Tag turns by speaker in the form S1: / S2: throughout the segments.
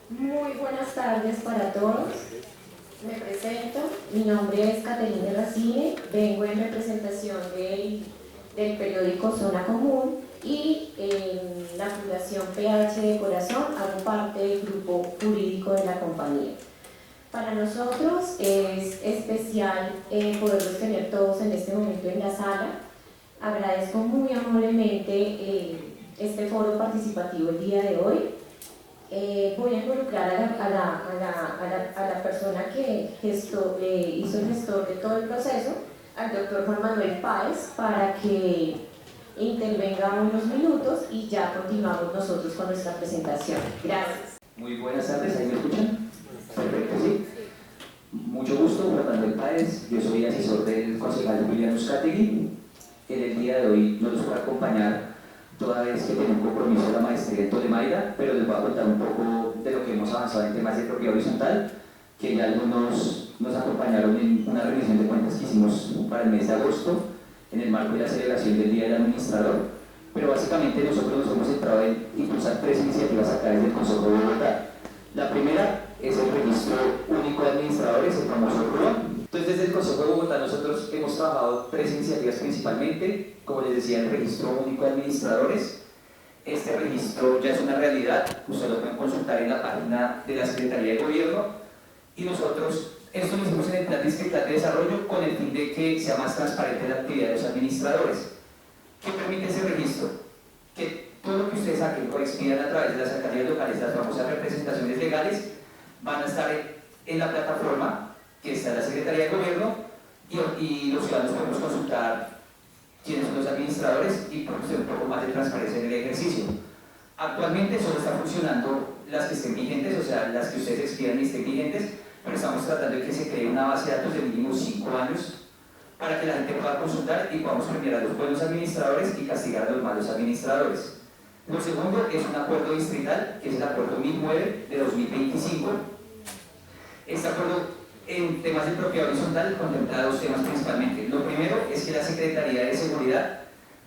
S1: Muy buenas tardes para todos. Me presento, mi nombre es Caterina Racine, vengo en representación del periódico Zona Común y en la Fundación PH de Corazón hago parte del grupo jurídico de la compañía. Para nosotros es especial poderlos tener todos en este momento en la sala. Agradezco muy amablemente este foro participativo el día de hoy. Voy a involucrar a la persona que hizo el gestor de todo el proceso, al doctor Juan Manuel Páez, para que intervenga unos minutos y ya continuamos nosotros con nuestra presentación. Gracias.
S2: Muy buenas tardes, ¿ahí me escuchan? Perfecto, sí. Mucho gusto, Juan Manuel Páez, yo soy asesor del concejal Julián Uzcategui. En el día de hoy no los voy a acompañar toda vez que tiene un compromiso de la maestría en Tolemaida, pero les voy a contar un poco de lo que hemos avanzado en temas de propiedad horizontal, que ya algunos nos acompañaron en una revisión de cuentas que hicimos para el mes de agosto, en el marco de la celebración del Día del Administrador. Pero básicamente nosotros nos hemos centrado en impulsar tres iniciativas acá desde el Consejo de Bogotá. La primera es el Registro Único de Administradores, el famoso RUA. Entonces, desde el Consejo de Bogotá nosotros hemos trabajado tres iniciativas principalmente. Como les decía, el Registro Único de Administradores. Este registro ya es una realidad, ustedes lo pueden consultar en la página de la Secretaría de Gobierno. Y nosotros, esto lo hicimos en el Plan Distrital de Desarrollo con el fin de que sea más transparente la actividad de los administradores. ¿Qué permite ese registro? Que todo lo que ustedes saquen o expidan a través de las alcaldías locales, las famosas representaciones legales, van a estar en la plataforma que está en la Secretaría de Gobierno y los ciudadanos podemos consultar quiénes son los administradores y conocer un poco más de transparencia en el ejercicio. Actualmente solo están funcionando las que estén vigentes, o sea, las que ustedes expidan y estén vigentes, pero estamos tratando de que se cree una base de datos de mínimo 5 años para que la gente pueda consultar y podamos premiar a los buenos administradores y castigar a los malos administradores. Lo segundo es un acuerdo distrital, que es el acuerdo 1009 de 2025. Este acuerdo en temas de propiedad horizontal contempla dos temas principalmente. Lo primero es que la Secretaría de Seguridad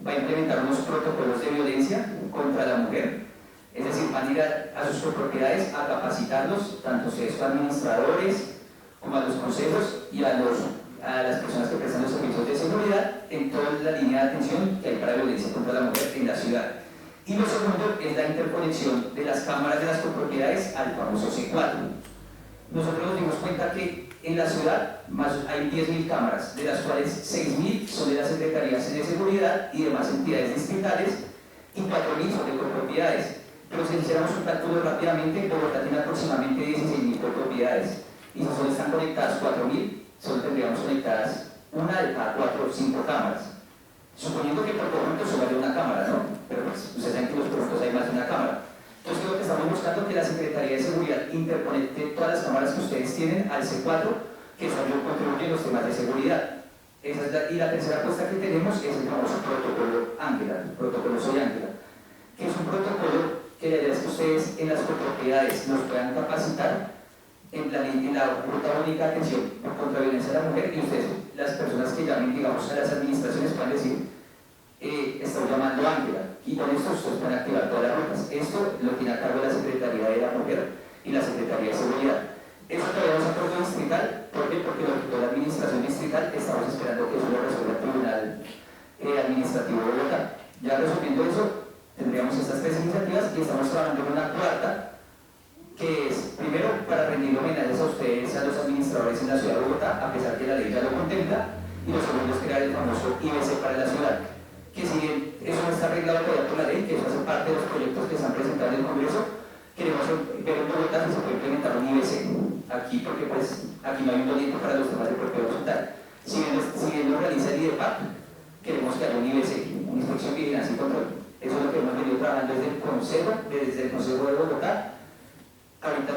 S2: va a implementar unos protocolos de violencia contra la mujer, es decir, van a ir a sus propiedades a capacitarlos, tanto ustedes como administradores, como a los consejos y a las personas que prestan los servicios de seguridad en toda la línea de atención que hay para violencia contra la mujer en la ciudad. Y lo segundo es la interconexión de las cámaras de las copropiedades al famoso C4. Nosotros nos dimos cuenta que en la ciudad hay 10.000 cámaras, de las cuales 6.000 son de las secretarías de seguridad y demás entidades distritales y 4.000 son de copropiedades. Pero si hiciéramos un cálculo rápidamente, Bogotá tiene aproximadamente 16.000 copropiedades y si solo están conectadas 4.000, solo tendríamos conectadas una de cada 4 o 5 cámaras. Suponiendo que por conjunto solo hay una cámara, ¿no? Pero pues ustedes saben que en los conjuntos hay más de una cámara. Entonces creo que estamos buscando que la Secretaría de Seguridad interconecte todas las cámaras que ustedes tienen al C4, que son los que contribuyen los temas de seguridad. Y la tercera apuesta que tenemos es el famoso protocolo Ángela, el protocolo Soy Ángela, que es un protocolo que la idea es que ustedes en las copropiedades nos puedan capacitar en la ruta única de atención contra la violencia de la mujer y ustedes, las personas que llamen, digamos, a las administraciones puedan decir están llamando a Ángela y con esto ustedes pueden activar todas las rutas. Esto lo tiene a cargo la Secretaría de la Mujer y la Secretaría de Seguridad. Eso todavía no es acuerdo distrital, ¿por qué? Porque lo quitó la administración distrital, estamos esperando que eso lo resuelva el Tribunal Administrativo de Bogotá. Ya resolviendo eso, tendríamos estas tres iniciativas y estamos trabajando en una cuarta, que es, primero, para rendir homenajes a ustedes, a los administradores en la ciudad de Bogotá, a pesar que la ley ya lo contempla, y lo segundo es crear el famoso IBC para la ciudad, que si bien eso no está arreglado todavía por la ley, que eso hace parte de los proyectos que se han presentado en el Congreso, queremos ver en Bogotá si se puede implementar un IBC aquí, porque pues aquí no hay un doliente para los temas de propiedad horizontal. Si bien lo realiza el IDEPAC, queremos que haya un IBC, una inspección, vigilancia y control. Eso es lo que hemos venido trabajando desde el Consejo de Bogotá. Ahorita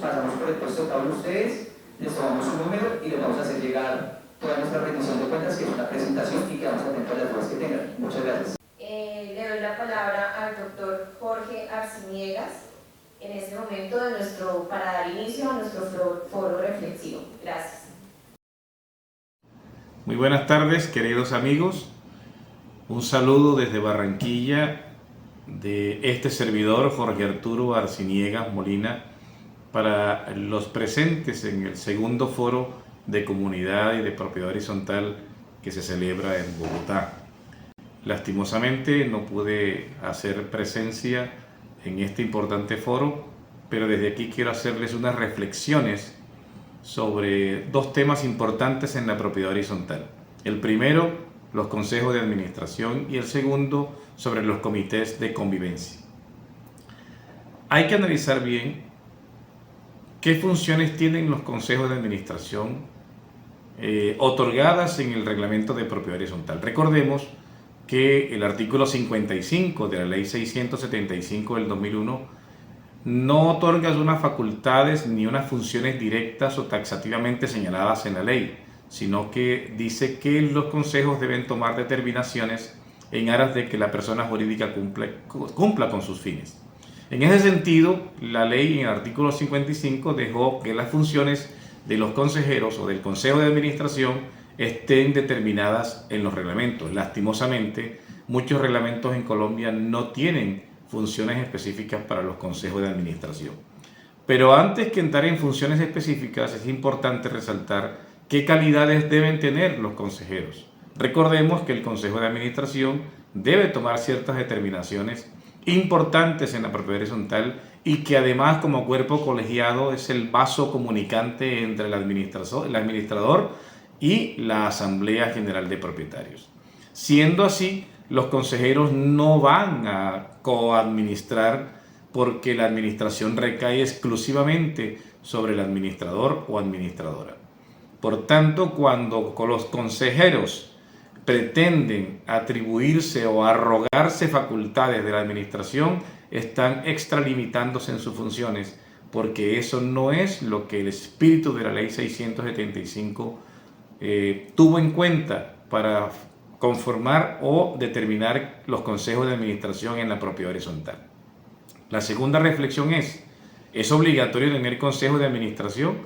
S2: pasamos por el puesto de cada uno de ustedes, les tomamos un número y les vamos a hacer llegar toda nuestra rendición de cuentas, que es una presentación y quedamos atentos a las dudas que tengan. Muchas gracias.
S1: Le doy la palabra al doctor Jorge Arciniegas en este momento para dar inicio a nuestro foro reflexivo. Gracias.
S3: Muy buenas tardes, queridos amigos. Un saludo desde Barranquilla de este servidor, Jorge Arturo Arciniegas Molina, para los presentes en el segundo foro de comunidad y de propiedad horizontal que se celebra en Bogotá. Lastimosamente no pude hacer presencia en este importante foro, pero desde aquí quiero hacerles unas reflexiones sobre dos temas importantes en la propiedad horizontal. El primero, los consejos de administración, y el segundo, sobre los comités de convivencia. Hay que analizar bien qué funciones tienen los consejos de administración otorgadas en el reglamento de propiedad horizontal. Recordemos que el artículo 55 de la ley 675 del 2001 no otorga unas facultades ni unas funciones directas o taxativamente señaladas en la ley, sino que dice que los consejos deben tomar determinaciones en aras de que la persona jurídica cumpla con sus fines. En ese sentido, la ley en el artículo 55 dejó que las funciones de los consejeros o del consejo de administración estén determinadas en los reglamentos. Lastimosamente, muchos reglamentos en Colombia no tienen funciones específicas para los consejos de administración. Pero antes que entrar en funciones específicas, es importante resaltar qué calidades deben tener los consejeros. Recordemos que el consejo de administración debe tomar ciertas determinaciones importantes en la propiedad horizontal y que además, como cuerpo colegiado, es el vaso comunicante entre el administrador y la Asamblea General de Propietarios. Siendo así, los consejeros no van a coadministrar porque la administración recae exclusivamente sobre el administrador o administradora. Por tanto, cuando los consejeros pretenden atribuirse o arrogarse facultades de la administración, están extralimitándose en sus funciones, porque eso no es lo que el espíritu de la ley 675 tuvo en cuenta para conformar o determinar los consejos de administración en la propiedad horizontal. La segunda reflexión ¿es obligatorio tener consejo de administración?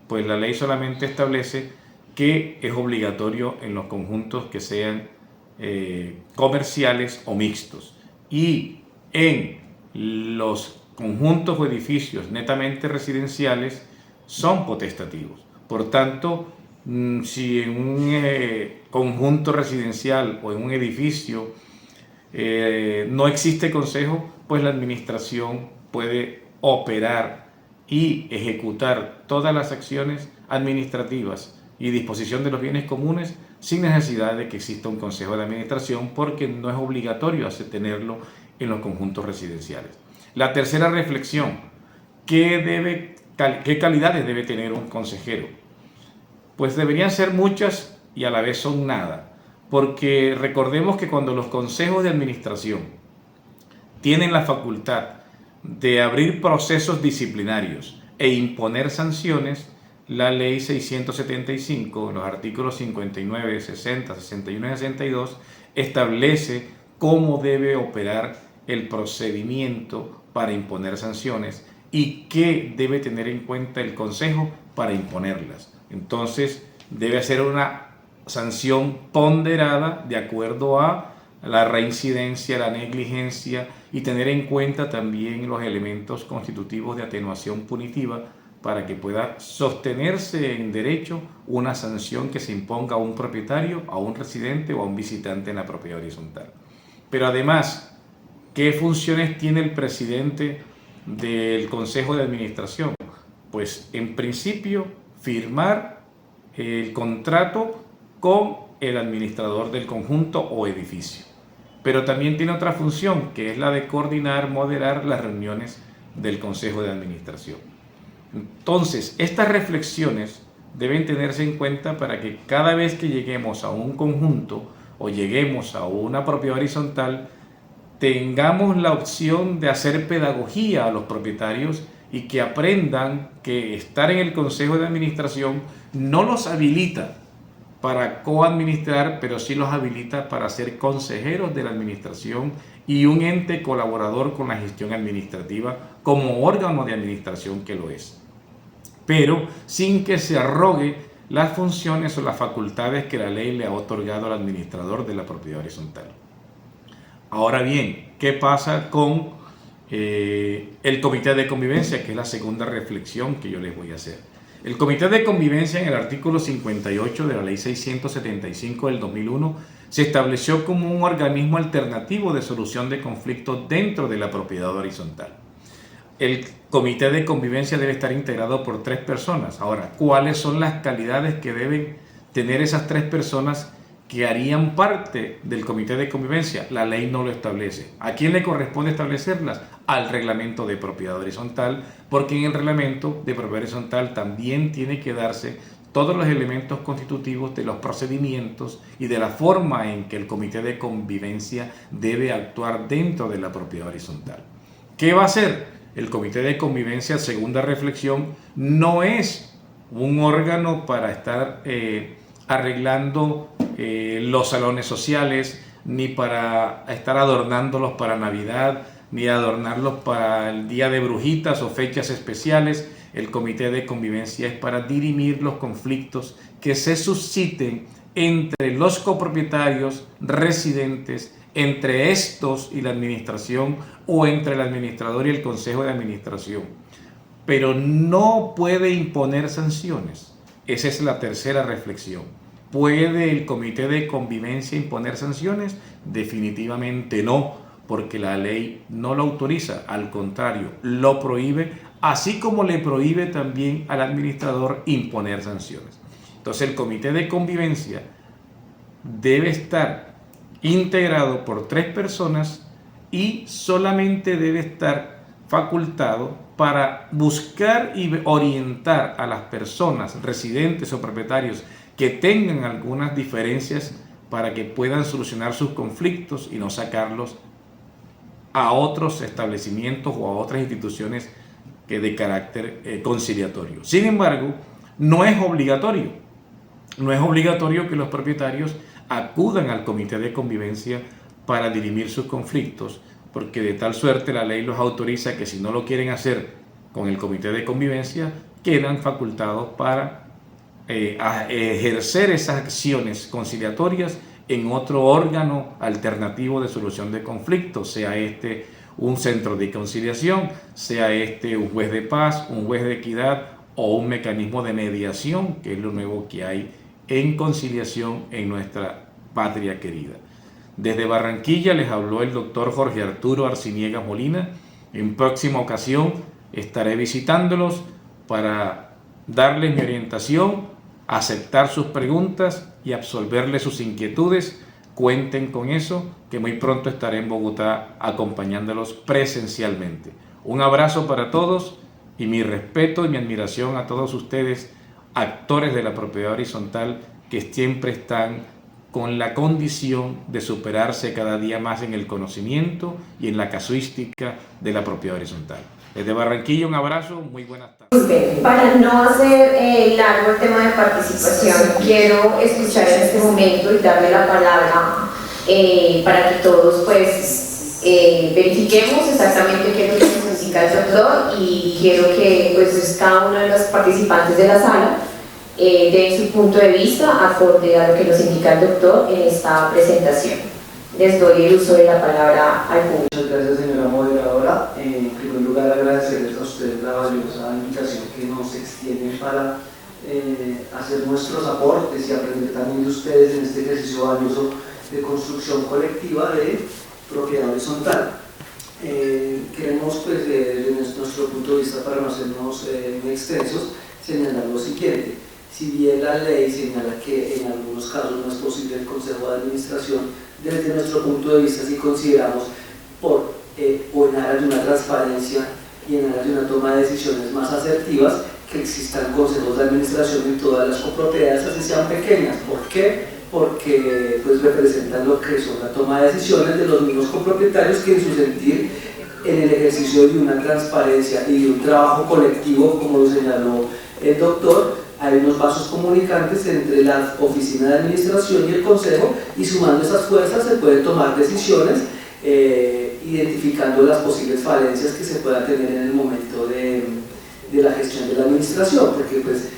S3: Pues la ley solamente establece que es obligatorio en los conjuntos que sean comerciales o mixtos, y en los conjuntos o edificios netamente residenciales son potestativos. Por tanto, si en un conjunto residencial o en un edificio no existe consejo, pues la administración puede operar y ejecutar todas las acciones administrativas y disposición de los bienes comunes sin necesidad de que exista un consejo de administración, porque no es obligatorio tenerlo en los conjuntos residenciales. La tercera reflexión, ¿qué calidades debe tener un consejero? Pues deberían ser muchas y a la vez son nada, porque recordemos que cuando los consejos de administración tienen la facultad de abrir procesos disciplinarios e imponer sanciones, la ley 675, los artículos 59, 60, 61 y 62, establece cómo debe operar el procedimiento para imponer sanciones y qué debe tener en cuenta el consejo para imponerlas. Entonces, debe hacer una sanción ponderada de acuerdo a la reincidencia, la negligencia, y tener en cuenta también los elementos constitutivos de atenuación punitiva para que pueda sostenerse en derecho una sanción que se imponga a un propietario, a un residente o a un visitante en la propiedad horizontal. Pero además, ¿qué funciones tiene el presidente del Consejo de Administración? Pues en principio firmar el contrato con el administrador del conjunto o edificio. Pero también tiene otra función, que es la de coordinar, moderar las reuniones del Consejo de Administración. Entonces, estas reflexiones deben tenerse en cuenta para que cada vez que lleguemos a un conjunto o lleguemos a una propiedad horizontal, tengamos la opción de hacer pedagogía a los propietarios y que aprendan que estar en el Consejo de Administración no los habilita para coadministrar, pero sí los habilita para ser consejeros de la administración y un ente colaborador con la gestión administrativa como órgano de administración que lo es, pero sin que se arrogue las funciones o las facultades que la ley le ha otorgado al administrador de la propiedad horizontal. Ahora bien, ¿qué pasa con el comité de convivencia, que es la segunda reflexión que yo les voy a hacer. El comité de convivencia, en el artículo 58 de la ley 675 del 2001, se estableció como un organismo alternativo de solución de conflictos dentro de la propiedad horizontal. El comité de convivencia debe estar integrado por 3 personas. Ahora, ¿cuáles son las calidades que deben tener esas 3 personas que harían parte del comité de convivencia? La ley no lo establece. ¿A quién le corresponde establecerlas? Al reglamento de propiedad horizontal, porque en el reglamento de propiedad horizontal también tiene que darse todos los elementos constitutivos de los procedimientos y de la forma en que el comité de convivencia debe actuar dentro de la propiedad horizontal. ¿Qué va a hacer? El comité de convivencia, segunda reflexión, no es un órgano para estar arreglando los salones sociales, ni para estar adornándolos para Navidad, ni adornarlos para el Día de Brujitas o fechas especiales. El comité de convivencia es para dirimir los conflictos que se susciten entre los copropietarios residentes, entre estos y la administración, o entre el administrador y el consejo de administración. Pero no puede imponer sanciones. Esa es la tercera reflexión. ¿Puede el comité de convivencia imponer sanciones? Definitivamente no, porque la ley no lo autoriza, al contrario, lo prohíbe, así como le prohíbe también al administrador imponer sanciones. Entonces el comité de convivencia debe estar integrado por 3 personas y solamente debe estar facultado para buscar y orientar a las personas residentes o propietarios que tengan algunas diferencias para que puedan solucionar sus conflictos y no sacarlos a otros establecimientos o a otras instituciones que de carácter conciliatorio. Sin embargo, no es obligatorio que los propietarios acudan al comité de convivencia para dirimir sus conflictos, porque de tal suerte la ley los autoriza que si no lo quieren hacer con el comité de convivencia, quedan facultados para ejercer esas acciones conciliatorias en otro órgano alternativo de solución de conflictos, sea este un centro de conciliación, sea este un juez de paz, un juez de equidad o un mecanismo de mediación, que es lo nuevo que hay en conciliación en nuestra patria querida. Desde Barranquilla les habló el doctor Jorge Arturo Arciniegas Molina. En próxima ocasión estaré visitándolos para darles mi orientación, aceptar sus preguntas y absolverles sus inquietudes. Cuenten con eso, que muy pronto estaré en Bogotá acompañándolos presencialmente. Un abrazo para todos y mi respeto y mi admiración a todos ustedes, actores de la propiedad horizontal, que siempre están con la condición de superarse cada día más en el conocimiento y en la casuística de la propiedad horizontal. Desde Barranquilla, un abrazo, muy buenas tardes.
S1: Para no hacer largo el tema de participación, quiero escuchar en este momento y darle la palabra para que todos pues verifiquemos exactamente qué es lo que nos indica el doctor, y quiero que pues cada uno de los participantes de la sala den su punto de vista acorde a lo que nos indica el doctor en esta presentación. Les doy el uso de la palabra al público.
S4: Muchas gracias, señora moderadora. En primer lugar, agradecerles a ustedes la valiosa invitación que nos extienden para hacer nuestros aportes y aprender también de ustedes en este ejercicio valioso de construcción colectiva de propiedad horizontal. Queremos, pues, desde nuestro punto de vista, para no hacernos muy extensos, señalar lo siguiente. Si bien la ley señala que en algunos casos no es posible el Consejo de Administración, desde nuestro punto de vista, si consideramos o en aras de una transparencia y en aras de una toma de decisiones más asertivas, que existan consejos de administración en todas las copropiedades, así sean pequeñas. ¿Por qué? Porque pues representan lo que son la toma de decisiones de los mismos copropietarios, que en su sentir, en el ejercicio de una transparencia y de un trabajo colectivo, como lo señaló el doctor, hay unos vasos comunicantes entre la oficina de administración y el consejo, y sumando esas fuerzas se pueden tomar decisiones identificando las posibles falencias que se puedan tener en el momento de la gestión de la administración, porque pues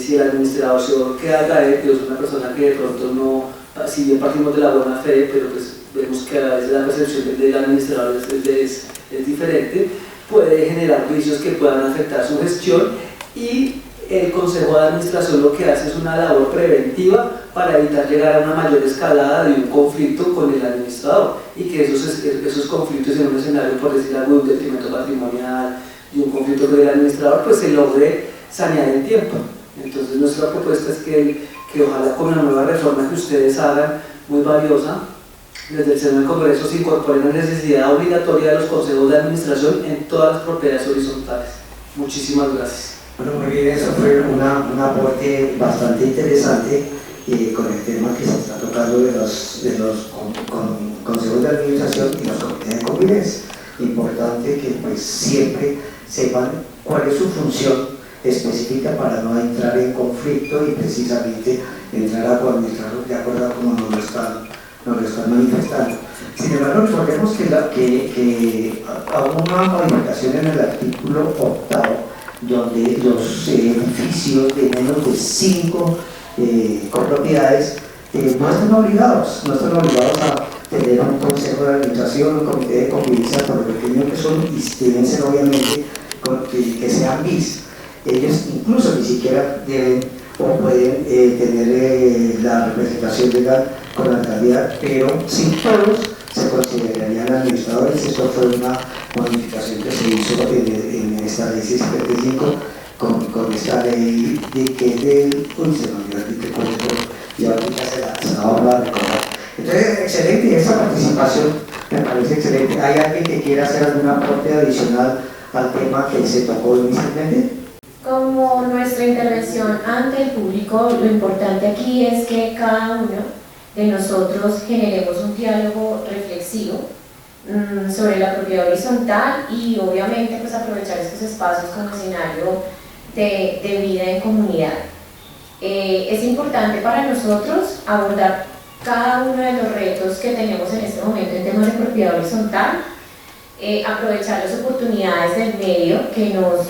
S4: si el administrador queda caer, que es una persona que de pronto si bien partimos de la buena fe, pero pues vemos que a veces la percepción del administrador es diferente, puede generar juicios que puedan afectar su gestión, y el Consejo de Administración lo que hace es una labor preventiva para evitar llegar a una mayor escalada de un conflicto con el administrador, y que esos conflictos en un escenario, por decir algo, de un detrimento patrimonial y un conflicto con el administrador, pues se logre sanear en tiempo. Entonces nuestra propuesta es que ojalá con la nueva reforma que ustedes hagan, muy valiosa, desde el Seno del Congreso se incorpore la necesidad obligatoria de los consejos de administración en todas las propiedades horizontales. Muchísimas gracias.
S5: Bueno, muy bien, eso fue un aporte bastante interesante con el tema que se está tocando de los consejos de administración y los comités de convivencia. Importante que pues siempre sepan cuál es su función específica para no entrar en conflicto y precisamente entrar a administrar de acuerdo a como nos lo están manifestando. Sin embargo, recordemos que a una modificación en el artículo 8, donde los edificios de menos de 5 copropiedades no están obligados a tener un consejo de administración, un comité de convivencia, por lo pequeño que son, y deben ser obviamente que sean bis. Ellos incluso ni siquiera deben o pueden tener la representación legal con la alcaldía, pero sin todos se considerarían administradores. Esto fue una modificación que se hizo en esta ley 675 con esta ley de que del y ahorita se la vamos a recordar. Entonces, excelente esa participación, me parece excelente. ¿Hay alguien que quiera hacer algún aporte adicional al tema que se tocó inicialmente?
S1: Como nuestra intervención ante el público, lo importante aquí es que cada uno de nosotros generemos un diálogo reflexivo sobre la propiedad horizontal y obviamente pues aprovechar estos espacios como escenario de vida en comunidad. Es importante para nosotros abordar cada uno de los retos que tenemos en este momento en temas de propiedad horizontal, aprovechar las oportunidades del medio que nos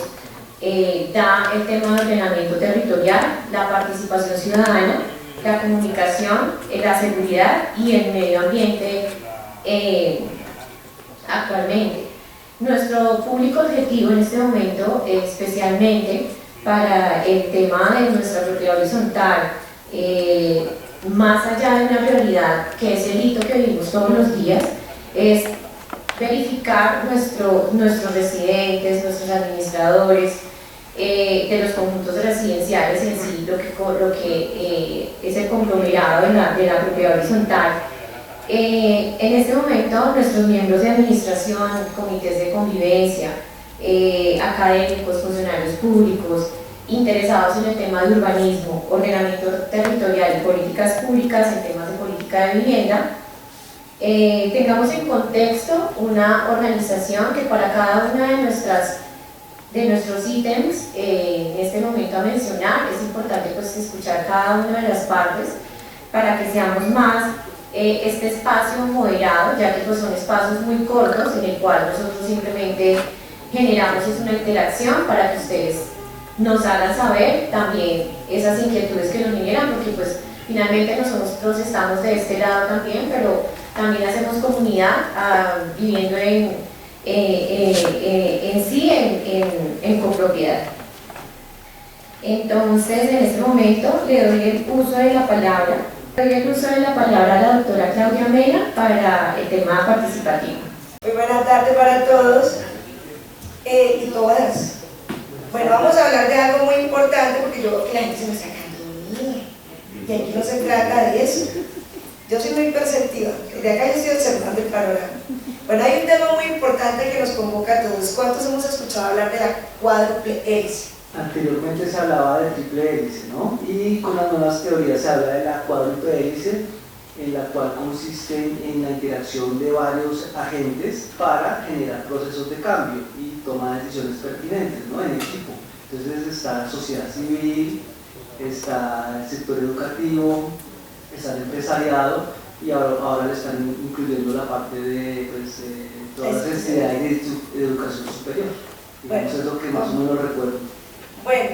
S1: da el tema de ordenamiento territorial, la participación ciudadana, la comunicación, la seguridad y el medio ambiente actualmente. Nuestro público objetivo en este momento, especialmente para el tema de nuestra propiedad horizontal, más allá de una prioridad que es el hito que vivimos todos los días, es verificar nuestros residentes, nuestros administradores, de los conjuntos residenciales en sí, lo que es el conglomerado de la propiedad horizontal. En este momento, nuestros miembros de administración, comités de convivencia, académicos, funcionarios públicos, interesados en el tema de urbanismo, ordenamiento territorial y políticas públicas en temas de política de vivienda, tengamos en contexto una organización que para cada una de nuestros ítems en este momento a mencionar, es importante pues escuchar cada una de las partes para que seamos más este espacio moderado, ya que pues son espacios muy cortos en el cual nosotros simplemente generamos una interacción para que ustedes nos hagan saber también esas inquietudes que nos generan, porque pues finalmente nosotros estamos de este lado también, pero también hacemos comunidad viviendo en copropiedad. Entonces, en este momento le doy el uso de la palabra a la doctora Claudia Mena para el tema participativo.
S6: Muy buena tarde para todos y todas. Bueno, vamos a hablar de algo muy importante porque yo veo que la gente se me está cayendo y aquí no se trata de eso. Yo soy muy perceptiva, de acá yo estoy observando el panorama. Bueno, hay un tema muy importante que nos convoca a todos. ¿Cuántos hemos escuchado hablar de la cuádruple hélice?
S4: Anteriormente se hablaba de triple hélice, ¿no? Y con las nuevas teorías se habla de la cuádruple hélice, en la cual consiste en la interacción de varios agentes para generar procesos de cambio y toma de decisiones pertinentes, ¿no? En equipo. Entonces está la sociedad civil, está el sector educativo, está el empresariado y ahora le están incluyendo la parte de todas las entidades de educación superior. Bueno, eso es lo que más o menos recuerdo.
S6: Bueno,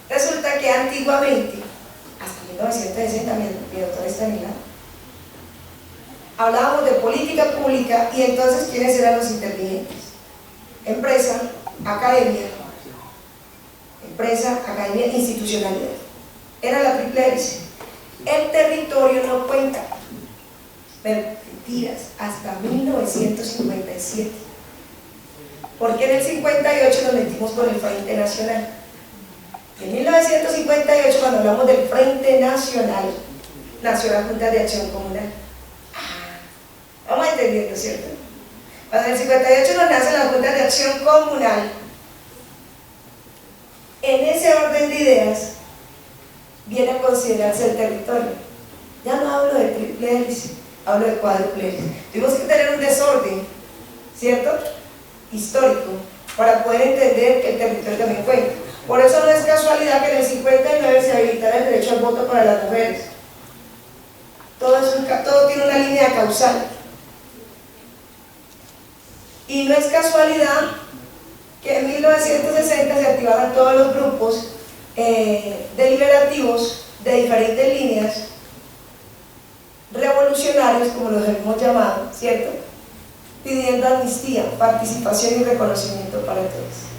S6: resulta que antiguamente, hasta 1960, mi doctora Estanila, hablábamos de política pública y entonces ¿quiénes eran los intervinientes? Empresa, academia, institucionalidad. Era la triple hélice. El territorio no cuenta, pero mentiras, hasta 1957. Porque en el 58 nos metimos con el Frente Nacional. En 1958, cuando hablamos del Frente Nacional, nació la Junta de Acción Comunal. Vamos entendiendo, ¿cierto? Cuando en el 58 nos nace la Junta de Acción Comunal, en ese orden de ideas viene a considerarse el territorio. Ya no hablo de triple hélice, hablo de cuádruple hélice. Tuvimos que tener un desorden, ¿cierto?, histórico, para poder entender que el territorio también cuenta. Por eso no es casualidad que en el 59 se habilitara el derecho al voto para las mujeres. Todo tiene una línea causal. Y no es casualidad que en 1960 se activaran todos los grupos deliberativos de diferentes líneas, revolucionarios, como los hemos llamado, ¿cierto?, pidiendo amnistía, participación y reconocimiento para todos.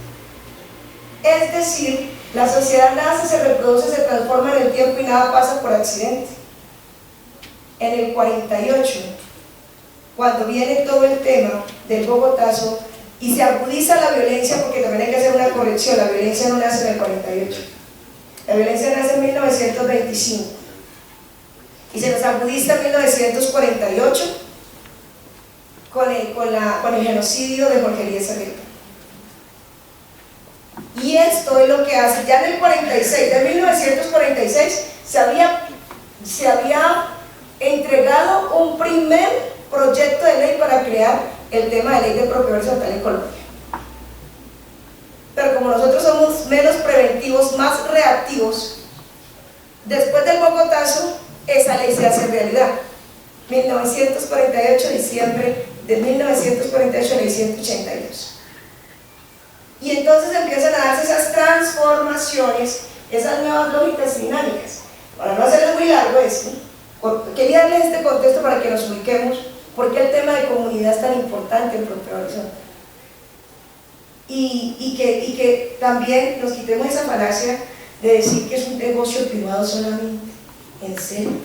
S6: Es decir, la sociedad nace, se reproduce, se transforma en el tiempo y nada pasa por accidente. En el 48, cuando viene todo el tema del Bogotazo y se agudiza la violencia, porque también hay que hacer una corrección, la violencia no nace en el 48, la violencia nace en 1925 y se nos agudiza en 1948 con el genocidio de Jorge Eliezer Gaitán. Y esto es lo que hace, ya en el 46, de 1946, se había entregado un primer proyecto de ley para crear el tema de ley de propiedad horizontal en Colombia. Pero como nosotros somos menos preventivos, más reactivos, después del Bogotazo, esa ley se hace realidad. 1948, diciembre de 1948, ley 182. Y entonces empiezan a darse esas transformaciones, esas nuevas lógicas y dinámicas. Para no hacerlo muy largo esto, quería darles este contexto para que nos ubiquemos, porque el tema de comunidad es tan importante en Propiedad Horizontal. Y que también nos quitemos esa falacia de decir que es un negocio privado solamente. ¿En serio?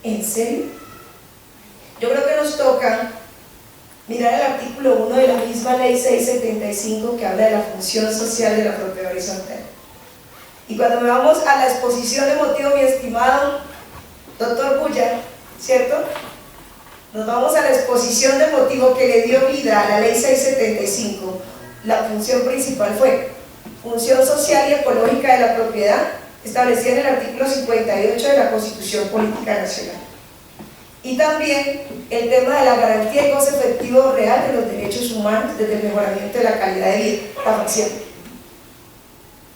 S6: ¿En serio? Yo creo que nos toca mirar el artículo 1 de la misma ley 675 que habla de la función social de la propiedad horizontal. Y cuando me vamos a la exposición de motivo, mi estimado doctor Bulla, ¿cierto?, nos vamos a la exposición de motivo que le dio vida a la ley 675. La función principal fue función social y ecológica de la propiedad, establecida en el artículo 58 de la Constitución Política Nacional. Y también el tema de la garantía y goce efectivo real de los derechos humanos desde el mejoramiento de la calidad de vida, la fracción.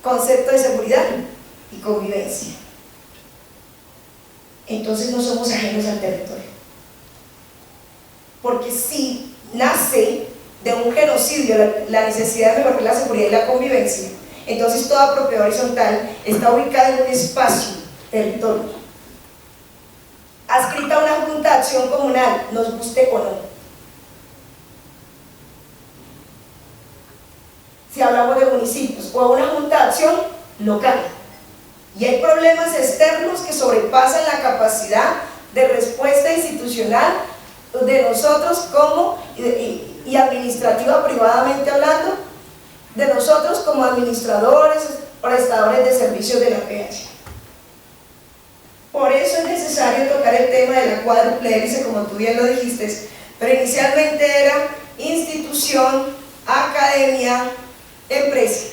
S6: Concepto de seguridad y convivencia. Entonces no somos ajenos al territorio. Porque si nace de un genocidio la necesidad de mejorar la seguridad y la convivencia, entonces toda propiedad horizontal está ubicada en un espacio, territorio, adscrita a una junta de acción comunal, nos guste o no. Si hablamos de municipios, o a una junta de acción local. Y hay problemas externos que sobrepasan la capacidad de respuesta institucional de nosotros como, y administrativa privadamente hablando, de nosotros como administradores, prestadores de servicios de la PH. Por eso es necesario tocar el tema de la cuádruple hélice, como tú bien lo dijiste, pero inicialmente era institución, academia, empresa.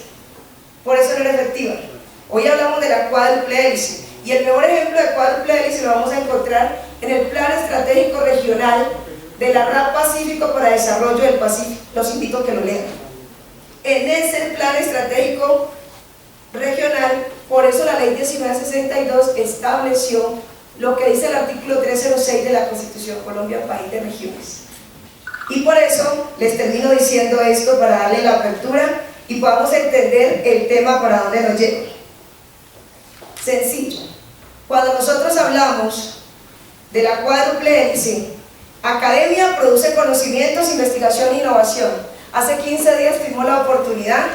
S6: Por eso no era efectiva. Hoy hablamos de la cuádruple hélice, y el mejor ejemplo de cuádruple hélice lo vamos a encontrar en el Plan Estratégico Regional de la RAP Pacífico para Desarrollo del Pacífico. Los invito a que lo lean. En ese Plan Estratégico Regional, por eso la ley 1962 estableció lo que dice el artículo 306 de la Constitución Colombia, país de regiones. Y por eso les termino diciendo esto para darle la apertura y podamos entender el tema para dónde nos lleva. Sencillo. Cuando nosotros hablamos de la cuádruple hélice. Academia produce conocimientos, investigación e innovación. Hace 15 días tuvimos la oportunidad,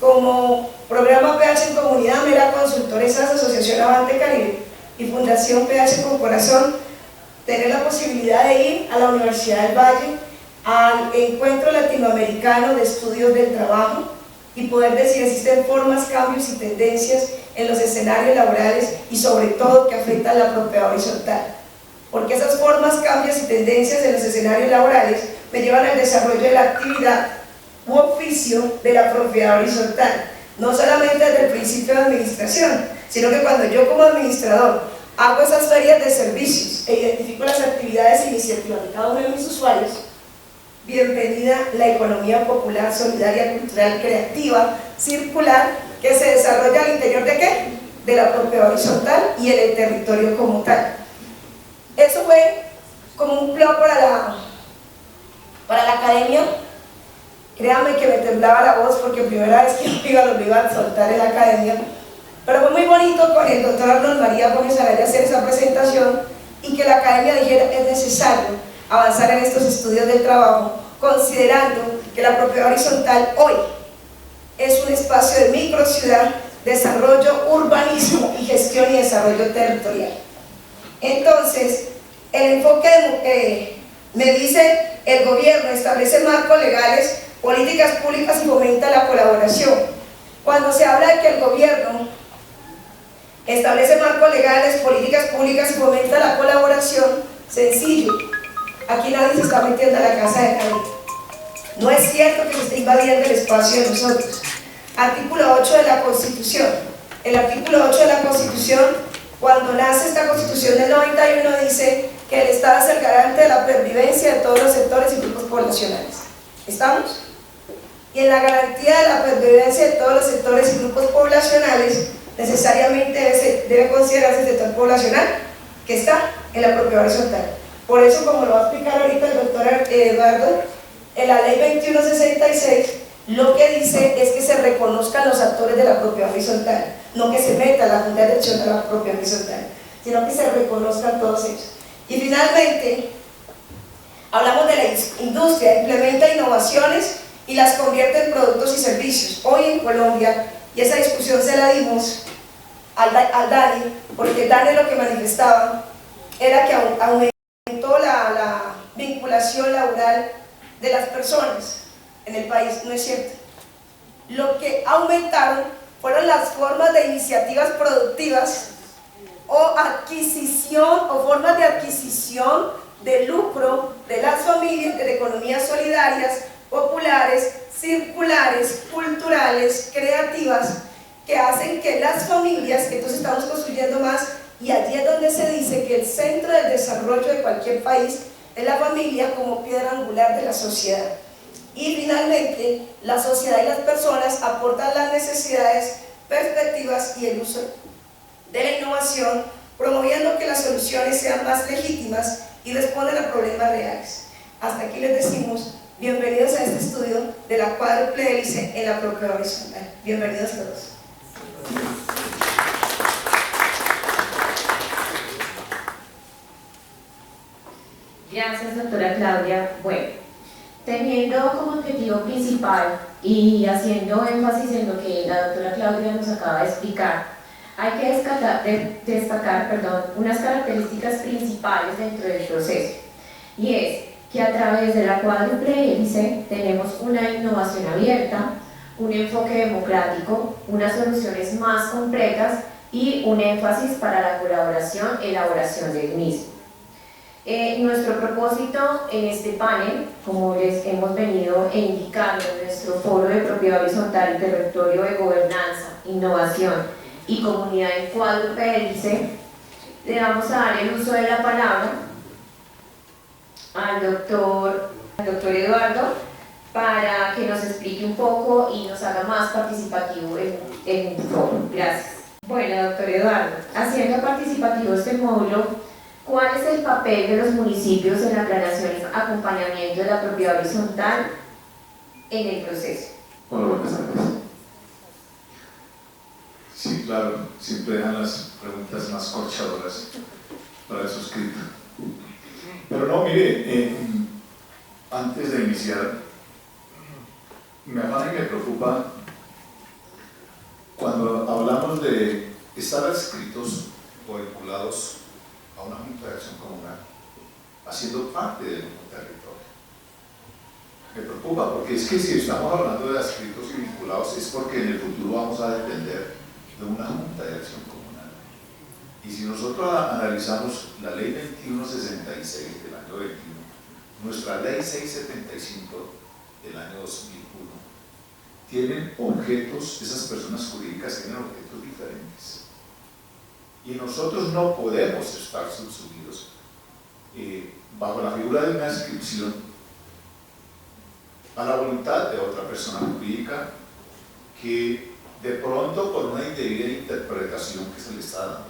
S6: como programa PH en Comunidad, Mera Consultores a la Asociación Avante Caribe y Fundación PH con Corazón, tener la posibilidad de ir a la Universidad del Valle al Encuentro Latinoamericano de Estudios del Trabajo y poder decir existen formas, cambios y tendencias en los escenarios laborales y sobre todo que afectan la propiedad horizontal. Porque esas formas, cambios y tendencias en los escenarios laborales me llevan al desarrollo de la actividad u oficio de la propiedad horizontal, no solamente desde el principio de administración, sino que cuando yo como administrador hago esas ferias de servicios e identifico las actividades e iniciativas de cada uno de mis usuarios, bienvenida la economía popular, solidaria, cultural, creativa, circular, que se desarrolla al interior ¿de qué? De la propiedad horizontal y en el territorio como tal. Eso fue como un plan para la academia. Créanme que me temblaba la voz porque primera vez que lo iba a soltar en la academia, pero fue muy bonito con el doctor Arnold María Gómez Araya hacer esa presentación y que la academia dijera es necesario avanzar en estos estudios del trabajo, considerando que la propiedad horizontal hoy es un espacio de microciudad, desarrollo, urbanismo y gestión y desarrollo territorial. Entonces, el enfoque me dice el gobierno establece marcos legales, políticas públicas y fomenta la colaboración. Cuando se habla de que el gobierno establece marcos legales, políticas públicas y fomenta la colaboración, sencillo, aquí nadie se está metiendo a la casa de nadie. No es cierto que se esté invadiendo el espacio de nosotros. Artículo 8 de la Constitución. El artículo 8 de la Constitución, cuando nace esta Constitución del 91, dice que el Estado es el garante de la pervivencia de todos los sectores y grupos poblacionales. ¿Estamos? Y en la garantía de la pervivencia de todos los sectores y grupos poblacionales, necesariamente debe considerarse el sector poblacional que está en la propiedad horizontal. Por eso, como lo va a explicar ahorita el doctor Eduardo, en la ley 2166 lo que dice es que se reconozcan los actores de la propiedad horizontal, no que se meta la Junta de Dirección de la propiedad horizontal, sino que se reconozcan todos ellos. Y finalmente, hablamos de la industria, implementa innovaciones y las convierte en productos y servicios. Hoy en Colombia, y esa discusión se la dimos al Dani, porque Dani lo que manifestaba era que aumentó la vinculación laboral de las personas en el país. No es cierto. Lo que aumentaron fueron las formas de iniciativas productivas o adquisición o formas de adquisición de lucro de las familias, de economías solidarias, populares, circulares, culturales, creativas, que hacen que las familias, entonces estamos construyendo más, y allí es donde se dice que el centro del desarrollo de cualquier país es la familia como piedra angular de la sociedad. Y finalmente, la sociedad y las personas aportan las necesidades, perspectivas y el uso de la innovación, promoviendo que las soluciones sean más legítimas y respondan a problemas reales. Hasta aquí les decimos, bienvenidos a este estudio de la cuádruple hélice en la propiedad horizontal. Bienvenidos todos.
S1: Gracias, doctora Claudia. Bueno, teniendo como objetivo principal y haciendo énfasis en lo que la doctora Claudia nos acaba de explicar, hay que destacar unas características principales dentro del proceso, y es que a través de la cuádruple hélice tenemos una innovación abierta, un enfoque democrático, unas soluciones más completas y un énfasis para la colaboración y elaboración del mismo. Nuestro propósito en este panel, como les hemos venido indicando en nuestro foro de propiedad horizontal y territorio de gobernanza, innovación y comunidad en cuádruple hélice, le vamos a dar el uso de la palabra al doctor Eduardo para que nos explique un poco y nos haga más participativo en el foro. Gracias. Bueno, doctor Eduardo, haciendo participativo este módulo, ¿cuál es el papel de los municipios en la planeación y acompañamiento de la propiedad horizontal en el proceso?
S7: Hola, buenas tardes. Sí, claro, siempre dejan las preguntas más corchadoras para el suscrito. Pero no, mire, antes de iniciar, me afana y me preocupa cuando hablamos de estar adscritos o vinculados a una junta de acción comunal, haciendo parte del mismo territorio. Me preocupa porque es que si estamos hablando de adscritos y vinculados es porque en el futuro vamos a depender de una junta de acción comunal. Y si nosotros analizamos la ley 2166 del año 21, nuestra ley 675 del año 2001, tienen objetos, esas personas jurídicas tienen objetos diferentes. Y nosotros no podemos estar subsumidos bajo la figura de una adscripción a la voluntad de otra persona jurídica que de pronto por una indebida interpretación que se le está dando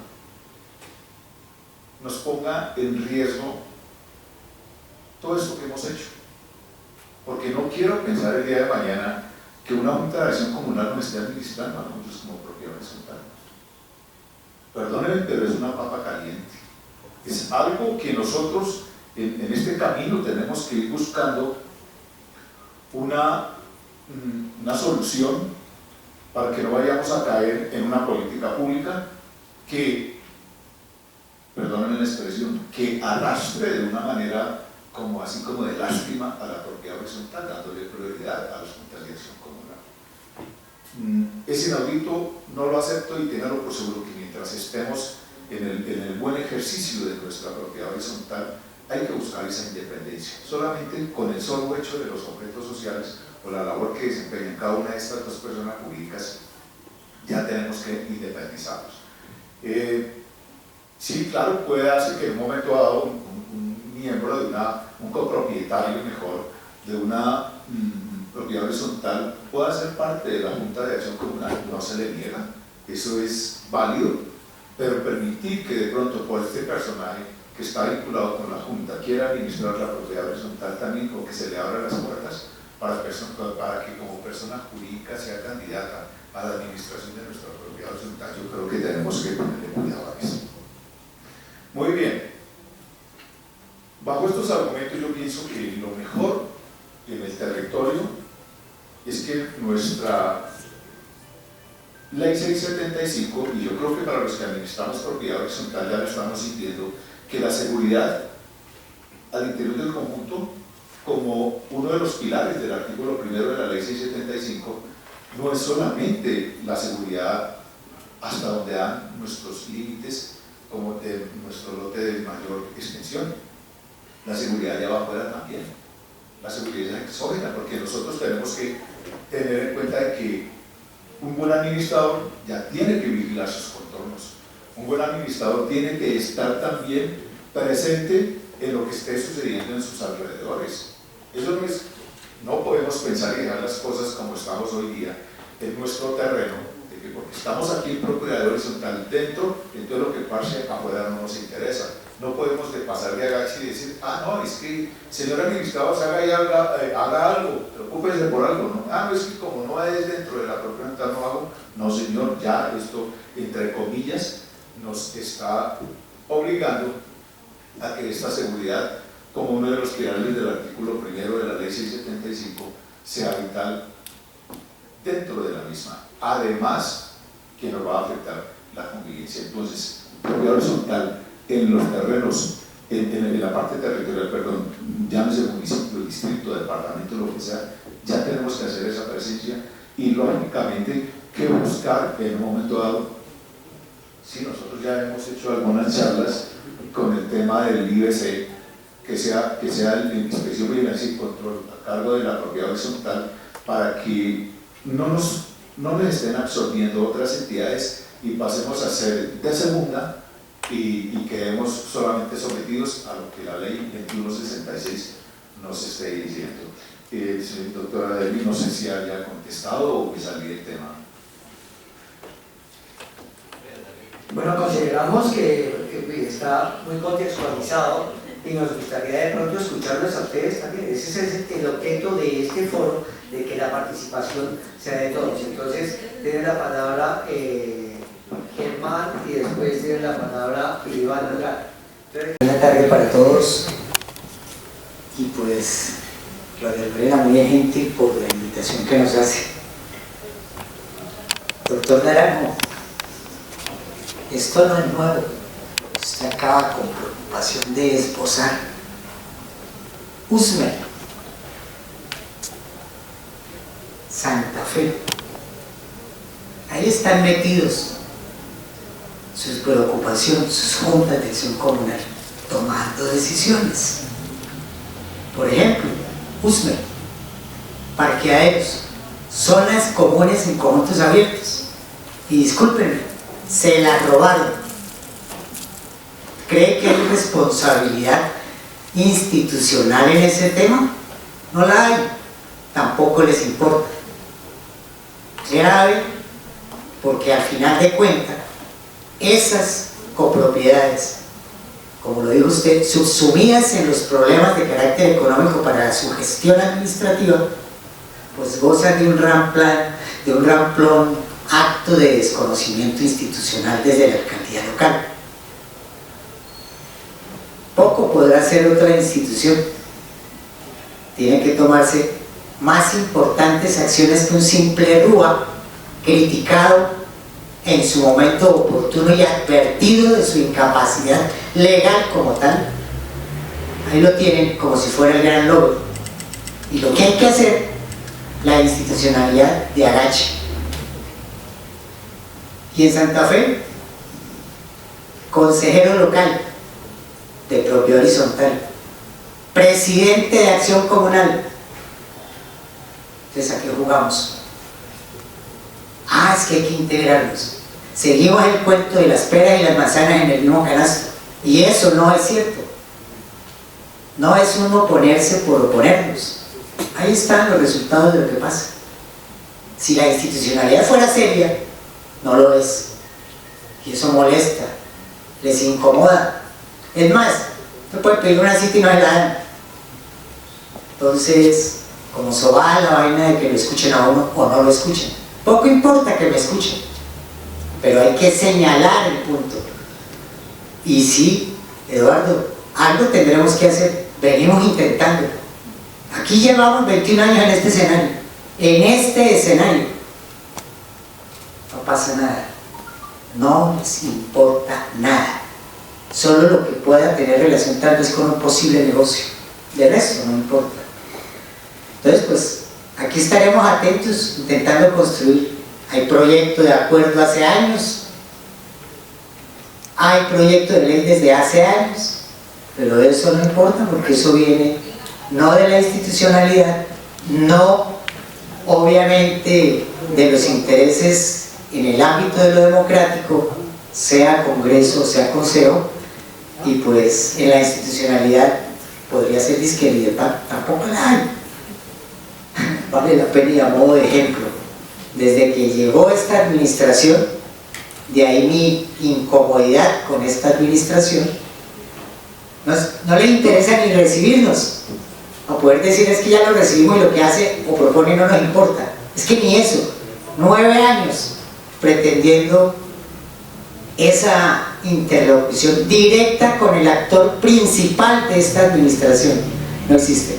S7: nos ponga en riesgo todo esto que hemos hecho. Porque no quiero pensar el día de mañana que una junta de acción comunal nos esté administrando a nosotros como propiedad horizontal. Perdónenme, pero es una papa caliente. Es algo que nosotros en este camino tenemos que ir buscando una solución para que no vayamos a caer en una política pública que, perdónenme la expresión, que arrastre de una manera como así como de lástima a la propiedad horizontal, dándole prioridad a las juntas de acción comunal. Es inaudito, no lo acepto y ténganlo por seguro que mientras estemos en el buen ejercicio de nuestra propiedad horizontal hay que buscar esa independencia. Solamente con el solo hecho de los objetos sociales o la labor que desempeñan cada una de estas dos personas jurídicas ya tenemos que independizarnos. Sí, claro, puede darse que en un momento dado un miembro de un copropietario mejor de una propiedad horizontal pueda ser parte de la Junta de Acción Comunal, no se le niega, eso es válido, pero permitir que de pronto por este personaje que está vinculado con la Junta quiera administrar la propiedad horizontal también, o que se le abran las puertas para que como persona jurídica sea candidata a la administración de nuestra propiedad horizontal, yo creo que tenemos que ponerle cuidado a eso. Muy bien. Bajo estos argumentos yo pienso que lo mejor en el territorio es que nuestra ley 675, y yo creo que para los que administramos propiedad horizontal ya lo estamos sintiendo, que la seguridad al interior del conjunto, como uno de los pilares del artículo primero de la ley 675, no es solamente la seguridad hasta donde dan nuestros límites como de nuestro lote de mayor extensión. La seguridad allá afuera también. La seguridad es exógena, porque nosotros tenemos que tener en cuenta de que un buen administrador ya tiene que vigilar sus contornos. Un buen administrador tiene que estar también presente en lo que esté sucediendo en sus alrededores. Eso no podemos pensar y dejar las cosas como estamos hoy día en nuestro terreno, de que porque estamos aquí en propiedad horizontal dentro, entonces lo que pase afuera no nos interesa. No podemos pasar de agache y decir, no, es que señor administrador, haga algo, preocúpese por algo, ¿no? No, es que como no es dentro de la propiedad horizontal no hago. No, señor, ya esto, entre comillas, nos está obligando a que esta seguridad, como uno de los pilares del artículo primero de la ley 675, sea vital dentro de la misma. Además, que nos va a afectar la convivencia. Entonces, propiedad horizontal en los terrenos, en la parte territorial, perdón, llámese municipio, distrito, departamento, lo que sea, ya tenemos que hacer esa presencia y lógicamente que buscar en un momento dado. Sí, nosotros ya hemos hecho algunas charlas con el tema del IBC, que sea el inspección, vigilancia y control a cargo de la propiedad horizontal, para que no nos estén absorbiendo otras entidades y pasemos a ser de segunda y quedemos solamente sometidos a lo que la ley 2166 nos esté diciendo. Doctora Deli, no sé si haya contestado o que salí del tema.
S5: Bueno, consideramos que está muy contextualizado y nos gustaría de pronto escucharlos a ustedes también. Ese es el objeto de este foro, de que la participación sea de todos. Entonces, tiene la palabra Germán y después tiene la palabra Iván Algar. Buenas tardes para todos.
S8: y pues Gloria Lorena muy gentil por la invitación que nos hace. Doctor Naranjo, esto no es nuevo, usted acaba con preocupación de esbozar. Usme, Santa Fe, ahí están metidos sus preocupaciones, sus juntas de acción comunal, tomando decisiones. Por ejemplo, Usme, parqueaderos, zonas comunes en conjuntos abiertos. Y discúlpenme, se la robaron. ¿Cree que hay responsabilidad institucional en ese tema? No la hay, tampoco les importa. Grave, porque al final de cuentas, esas copropiedades, como lo dijo usted, subsumidas en los problemas de carácter económico para su gestión administrativa, pues gozan de un ramplón acto de desconocimiento institucional desde la alcaldía local. Poco podrá hacer otra institución. Tienen que tomarse más importantes acciones que un simple RUA criticado en su momento oportuno y advertido de su incapacidad legal como tal. Ahí lo tienen como si fuera el gran logro. Y lo que hay que hacer, la institucionalidad de agache. Y en Santa Fe, consejero local de propiedad horizontal, presidente de acción comunal. Entonces, ¿a qué jugamos? Es que hay que integrarnos. Seguimos el cuento de las peras y las manzanas en el mismo canasto, y eso no es cierto. No es uno oponerse por oponernos. Ahí están los resultados de lo que pasa. Si la institucionalidad fuera seria, no lo es, y eso molesta, les incomoda. Es más, no puede pedir una cita y no se la dan. Entonces, como sobada la vaina de que lo escuchen a uno o no lo escuchen. Poco importa que me escuchen, pero hay que señalar el punto. Y sí, Eduardo, algo tendremos que hacer. Venimos intentando. Aquí llevamos 21 años en este escenario. En este escenario no pasa nada. No les importa nada. Solo lo que pueda tener relación tal vez con un posible negocio. De resto no importa. Entonces, pues, aquí estaremos atentos, intentando construir. Hay proyecto de acuerdo hace años, hay proyecto de ley desde hace años, pero eso no importa porque eso viene no de la institucionalidad, no obviamente de los intereses en el ámbito de lo democrático, sea Congreso, sea Consejo, y pues en la institucionalidad podría ser disquería, tampoco la hay. Vale la pena y a modo de ejemplo, desde que llegó esta administración, de ahí mi incomodidad con esta administración, no le interesa ni recibirnos, a poder decir es que ya lo recibimos y lo que hace o propone no nos importa. Es que ni eso, 9 años pretendiendo esa interlocución directa con el actor principal de esta administración, no existe.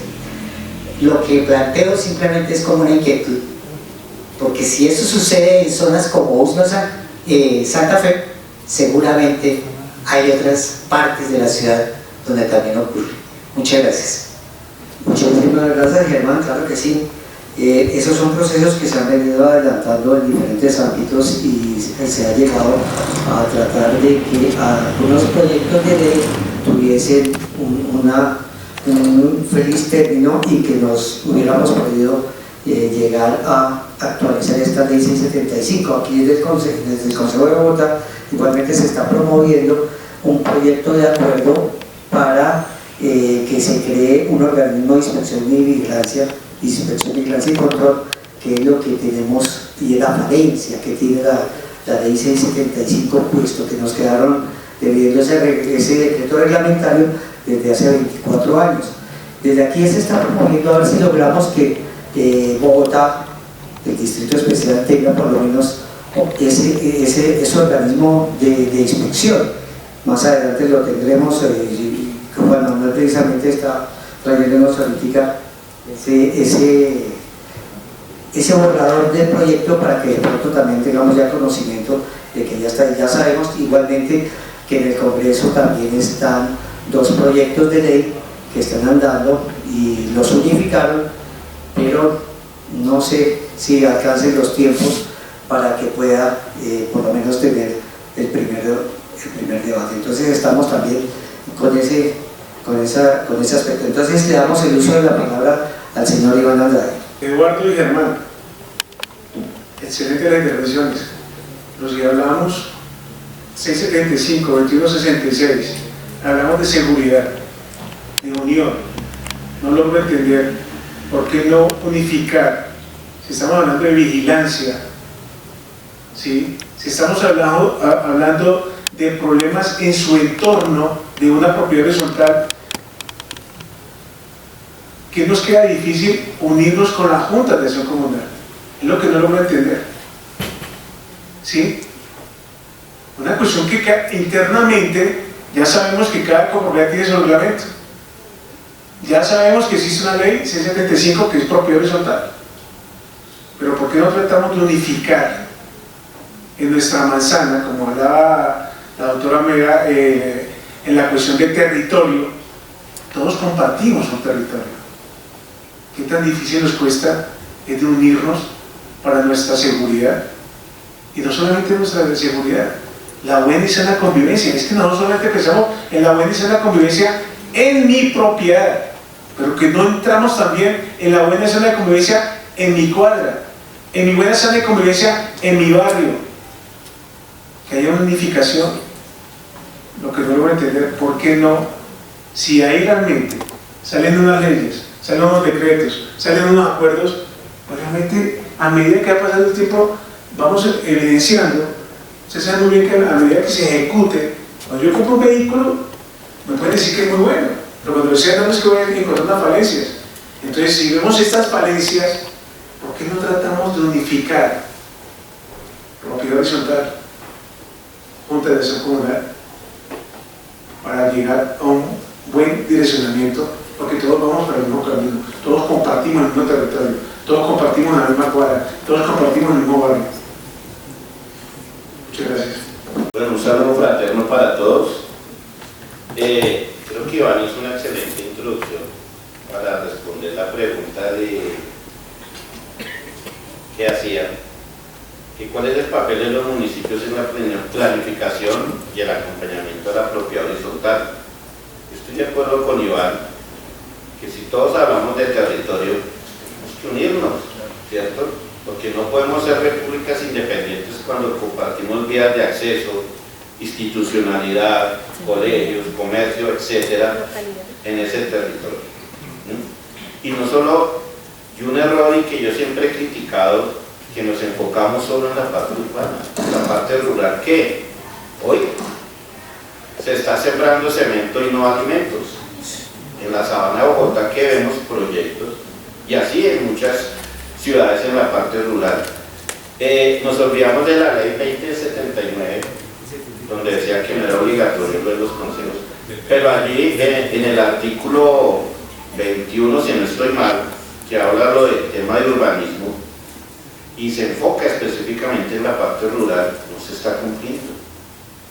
S8: Lo que planteo simplemente es como una inquietud, porque si eso sucede en zonas como Santa Fe, seguramente hay otras partes de la ciudad donde también ocurre. Muchas gracias.
S5: Muchísimas gracias, Germán, claro que sí. Esos son procesos que se han venido adelantando en diferentes ámbitos y se ha llegado a tratar de que algunos proyectos de ley tuviesen un feliz término y que nos hubiéramos podido llegar a actualizar esta ley 675. Aquí desde el Consejo de Bogotá igualmente se está promoviendo un proyecto de acuerdo para que se cree un organismo de inspección y vigilancia y control, que es lo que tenemos y la falencia que tiene la ley 675, puesto que nos quedaron debiendo ese decreto reglamentario desde hace 24 años. Desde aquí se está promoviendo a ver si logramos que Bogotá, el Distrito Especial, tenga por lo menos ese organismo de inspección. Más adelante lo tendremos, Juan Manuel precisamente está trayéndonos ahorita ese borrador del proyecto para que de pronto también tengamos ya conocimiento de que ya está. Ya sabemos igualmente que en el Congreso también están 2 proyectos de ley que están andando y los unificaron, pero no sé si alcancen los tiempos para que pueda por lo menos tener el primer debate. Entonces estamos también con ese aspecto. Entonces le damos el uso de la palabra al señor Iván Andrade.
S9: Eduardo y Germán, excelente las intervenciones. Los que hablamos 675, 2166, hablamos de seguridad, de unión. No logro entender por qué no unificar. Si estamos hablando de vigilancia, ¿sí? Si estamos hablando de problemas en su entorno de una propiedad horizontal, que nos queda difícil unirnos con la Junta de Acción Comunal. Es lo que no logro entender. ¿Sí? Una cuestión que internamente ya sabemos que cada comunidad tiene su reglamento. Ya sabemos que existe una ley 675 que es propiedad horizontal. Pero ¿por qué no tratamos de unificar en nuestra manzana, como hablaba la doctora Mera, en la cuestión del territorio? Todos compartimos un territorio. ¿Qué tan difícil nos cuesta es de unirnos para nuestra seguridad? Y no solamente nuestra seguridad, la buena y sana convivencia. Es que no solamente pensamos en la buena y sana convivencia en mi propiedad, pero que no entramos también en la buena y sana convivencia en mi cuadra, en mi buena y sana convivencia en mi barrio. Que haya una unificación. Lo que no logro entender, ¿por qué no? Si ahí realmente salen unas leyes, salen unos decretos, salen unos acuerdos, pues realmente a medida que va pasando el tiempo vamos evidenciando. Ustedes saben muy bien que a medida que se ejecute, cuando yo compro un vehículo me pueden decir que es muy bueno, pero cuando decía no es que voy a encontrar unas falencias. Entonces, si vemos estas falencias, ¿por qué no tratamos de unificar propiedad horizontal, Junta de Acción Comunal, para llegar a un buen direccionamiento? Porque todos vamos por el mismo camino, todos compartimos el mismo territorio, todos compartimos la misma cuadra, todos compartimos el mismo barrio. Muchas gracias.
S10: Bueno, un saludo fraterno para todos. Creo que Iván hizo una excelente introducción para responder la pregunta que hacía, que cuál es el papel de los municipios en la planificación y el acompañamiento a la propiedad horizontal. Estoy de acuerdo con Iván que si todos hablamos de territorio, tenemos que unirnos, ¿cierto? Porque no podemos ser repúblicas independientes cuando compartimos vías de acceso, institucionalidad, colegios, comercio, etcétera, en ese territorio. Y no solo, y un error en que yo siempre he criticado, que nos enfocamos solo en la parte urbana, en la parte rural, que hoy se está sembrando cemento y no alimentos. En la sabana de Bogotá que vemos proyectos, y así en muchas ciudades en la parte rural. Nos olvidamos de la ley 2079, donde decía que no era obligatorio lo de los consejos, pero allí en el artículo 21, si no estoy mal, que habla lo del tema de urbanismo y se enfoca específicamente en la parte rural, no se está cumpliendo.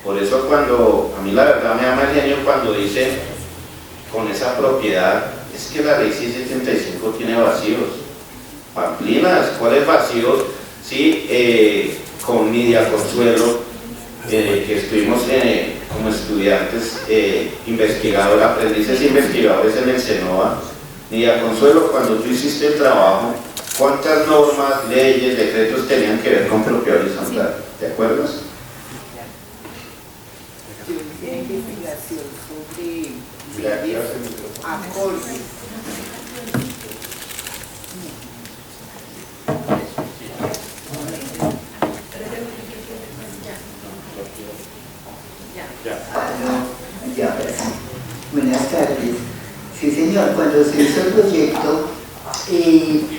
S10: Por eso cuando, a mí la verdad me da mal genio cuando dice con esa propiedad, es que la ley 675 tiene vacíos. Pamplinas, ¿cuáles vacíos? Sí, con Nidia Consuelo, que estuvimos como estudiantes, aprendices investigadores en el SENOA. Nidia Consuelo, cuando tú hiciste el trabajo, ¿cuántas normas, leyes, decretos tenían que ver con propiedad horizontal? ¿Te acuerdas?
S11: Investigación sobre acordes.
S8: Buenas tardes. Sí, señor, cuando se hizo el proyecto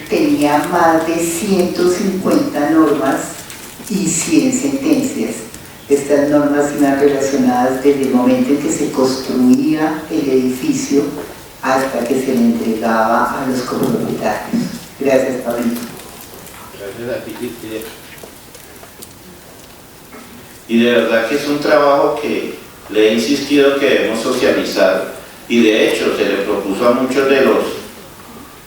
S8: tenía más de 150 normas y 100 sentencias. Estas normas iban relacionadas desde el momento en que se construía el edificio hasta que se le entregaba a los copropietarios. Gracias, Pablito.
S10: Gracias a ti. Y de verdad que es un trabajo que le he insistido que debemos socializar, y de hecho se le propuso a muchos de los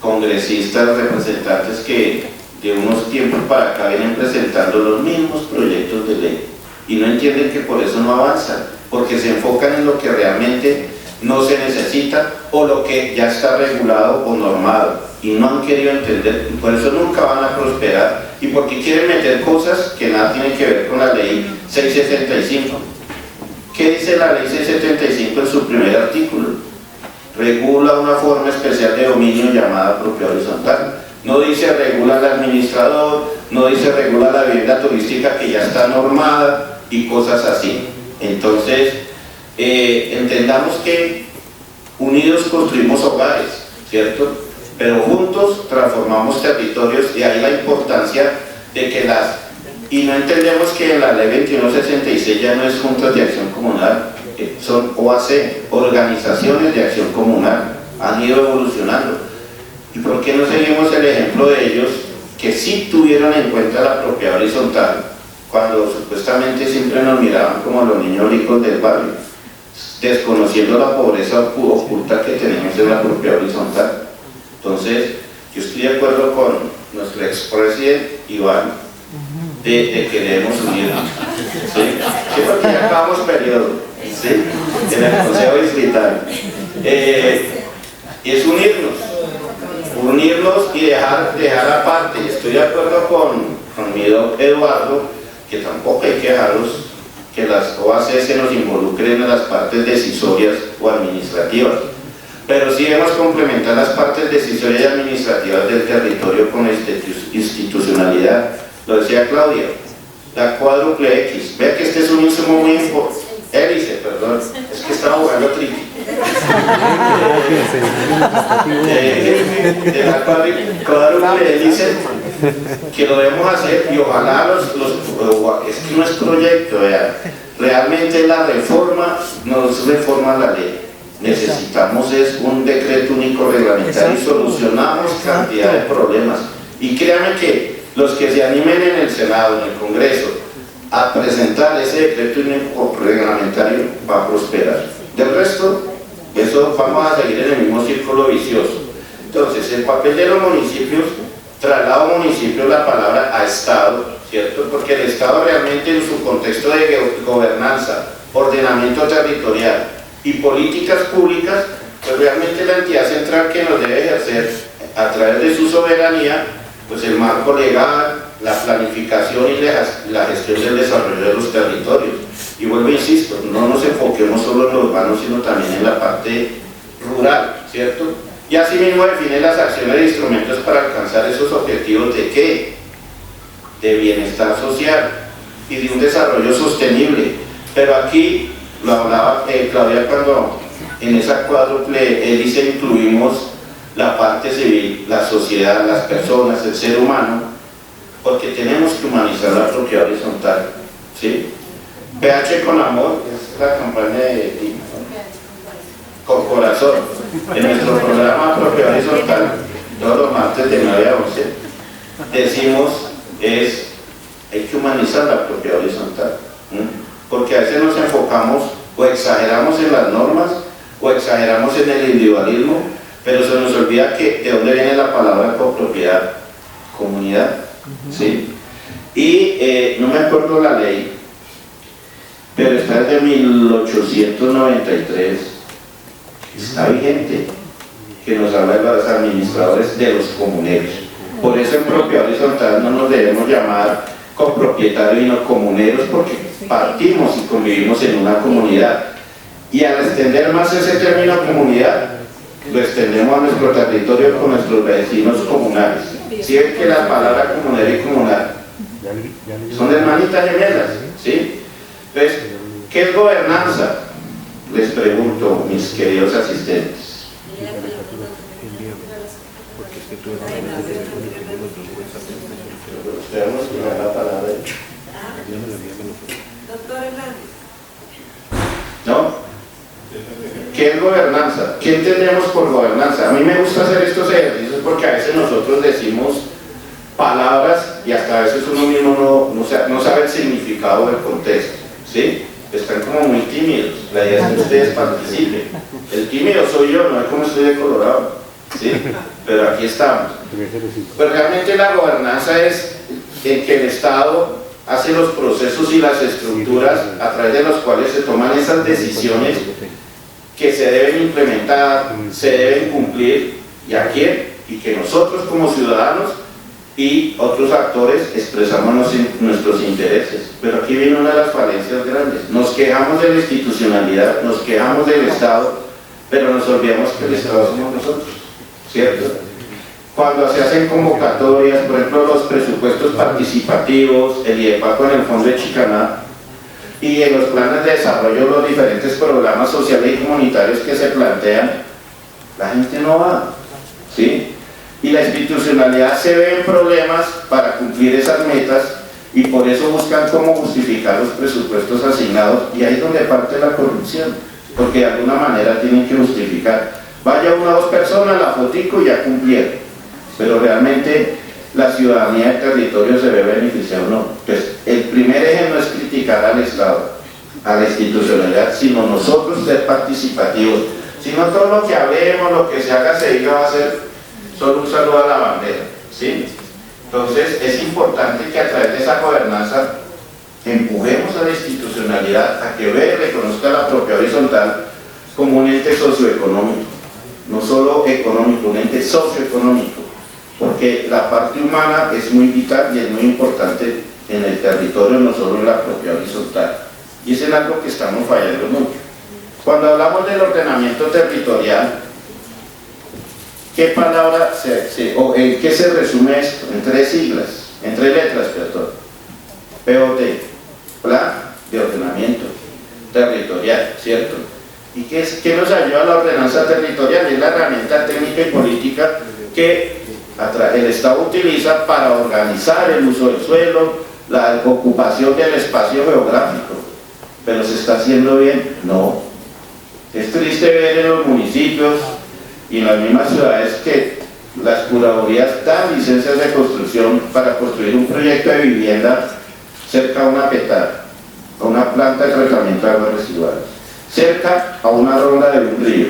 S10: congresistas representantes que de unos tiempos para acá vienen presentando los mismos proyectos de ley y no entienden que por eso no avanzan, porque se enfocan en lo que realmente no se necesita o lo que ya está regulado o normado, y no han querido entender, y por eso nunca van a prosperar, y porque quieren meter cosas que nada tienen que ver con la ley 675. ¿Qué dice la ley 675 en su primer artículo? Regula una forma especial de dominio llamada propiedad horizontal. No dice regula al administrador, no dice regula la vivienda turística que ya está normada y cosas así. Entonces, entendamos que unidos construimos hogares, ¿cierto? Pero juntos transformamos territorios, y ahí la importancia de que y no entendemos que en la ley 2166 ya no es juntas de acción comunal, son OAC, organizaciones de acción comunal, han ido evolucionando. ¿Y por qué no seguimos el ejemplo de ellos que sí tuvieron en cuenta la propiedad horizontal cuando supuestamente siempre nos miraban como los niños ricos del barrio, desconociendo la pobreza oculta que tenemos en la propiedad horizontal? Entonces, yo estoy de acuerdo con nuestro expresidente Iván de que debemos unirnos, ¿sí? Sí, porque ya acabamos periodo, ¿sí? En el Consejo Distrital. Y es unirnos y dejar aparte. Estoy de acuerdo con mi doc Eduardo, que tampoco hay que dejarlos que las OAC se nos involucren en las partes decisorias o administrativas, pero sí debemos complementar las partes decisorias y administrativas del territorio con la institucionalidad. Lo decía Claudia, la cuádruple X. Vea que este es un insumo muy importante. Hélice, perdón, es que estaba jugando triqui. De la cuádruple hélice, que lo debemos hacer, y ojalá es que no es proyecto, realmente la reforma nos reforma la ley. Necesitamos es un decreto único reglamentario y solucionamos cantidad de problemas. Y créanme que los que se animen en el Senado, en el Congreso, a presentar ese decreto único reglamentario, va a prosperar. Del resto, eso vamos a seguir en el mismo círculo vicioso. Entonces, el papel de los municipios, traslado municipio la palabra a Estado, ¿cierto? Porque el Estado realmente en su contexto de gobernanza, ordenamiento territorial y políticas públicas, pues realmente la entidad central que nos debe ejercer a través de su soberanía, pues el marco legal, la planificación y la gestión del desarrollo de los territorios. Y vuelvo e insisto, no nos enfoquemos solo en lo urbano, sino también en la parte rural, ¿cierto? Y asimismo define las acciones e instrumentos para alcanzar esos objetivos de ¿qué? De bienestar social y de un desarrollo sostenible. Pero aquí, lo hablaba Claudia, cuando en esa cuádruple hélice incluimos la parte civil, la sociedad, las personas, el ser humano, porque tenemos que humanizar la propiedad horizontal, ¿sí? PH con amor, es la campaña de con corazón. En nuestro programa Propiedad Horizontal, todos los martes de 9 a 11, decimos hay que humanizar la propiedad horizontal, porque a veces nos enfocamos o exageramos en las normas o exageramos en el individualismo, pero se nos olvida que de dónde viene la palabra copropiedad, comunidad, ¿sí? Y no me acuerdo la ley, pero está desde 1893, está vigente, que nos habla de los administradores de los comuneros. Por eso en propiedad horizontal no nos debemos llamar copropietarios y no comuneros, porque partimos y convivimos en una comunidad. Y al extender más ese término comunidad, lo extendemos a nuestro territorio con nuestros vecinos comunales. Si ven que la palabra comunero y comunal son hermanitas gemelas, ¿sí? Entonces, ¿qué es gobernanza? Les pregunto, mis queridos asistentes. Debemos poner la palabra. Doctor Hernández. ¿No? ¿Qué es gobernanza? ¿Qué entendemos por gobernanza? A mí me gusta hacer estos ejercicios porque a veces nosotros decimos palabras y hasta a veces uno mismo no sabe el significado del contexto, ¿sí? Están como muy tímidos. La idea es que ustedes participen. El tímido soy yo, no es como estoy de Colorado, ¿sí? Pero aquí estamos. Pues realmente la gobernanza es en que el Estado hace los procesos y las estructuras a través de los cuales se toman esas decisiones que se deben implementar, se deben cumplir, y a quién, y que nosotros como ciudadanos y otros actores expresamos nuestros intereses. Pero aquí viene una de las falencias grandes. Nos quejamos de la institucionalidad, nos quejamos del Estado, pero nos olvidamos que el Estado somos nosotros, ¿cierto? Cuando se hacen convocatorias, por ejemplo los presupuestos participativos, el IEPA con el Fondo de Chicaná, y en los planes de desarrollo los diferentes programas sociales y comunitarios que se plantean, la gente no va, ¿sí? Y la institucionalidad se ve en problemas para cumplir esas metas y por eso buscan cómo justificar los presupuestos asignados, y ahí es donde parte la corrupción, porque de alguna manera tienen que justificar. Vaya una o dos personas, la fotico y ya cumplieron, pero realmente la ciudadanía del territorio se ve beneficiada o no. Pues el primer eje no es criticar al Estado, a la institucionalidad, sino nosotros ser participativos. Si no, todo lo que hablemos, lo que se haga, se diga, va a ser solo un saludo a la bandera, ¿sí? Entonces es importante que a través de esa gobernanza empujemos a la institucionalidad a que vea y reconozca la propiedad horizontal como un ente socioeconómico, no solo económico, un ente socioeconómico, porque la parte humana es muy vital y es muy importante en el territorio, no solo en la propiedad horizontal, y es en algo que estamos fallando mucho. Cuando hablamos del ordenamiento territorial, ¿qué palabra o en qué se resume esto? En tres siglas, en tres letras, perdón. POT, Plan de Ordenamiento Territorial, ¿cierto? ¿Y qué nos ayuda a la ordenanza territorial? Es la herramienta técnica y política que el Estado utiliza para organizar el uso del suelo, la ocupación del espacio geográfico. ¿Pero se está haciendo bien? No. Es triste ver en los municipios y en las mismas ciudades que las curadurías dan licencias de construcción para construir un proyecto de vivienda cerca a una petar, a una planta de tratamiento de aguas residuales, cerca a una ronda de un río,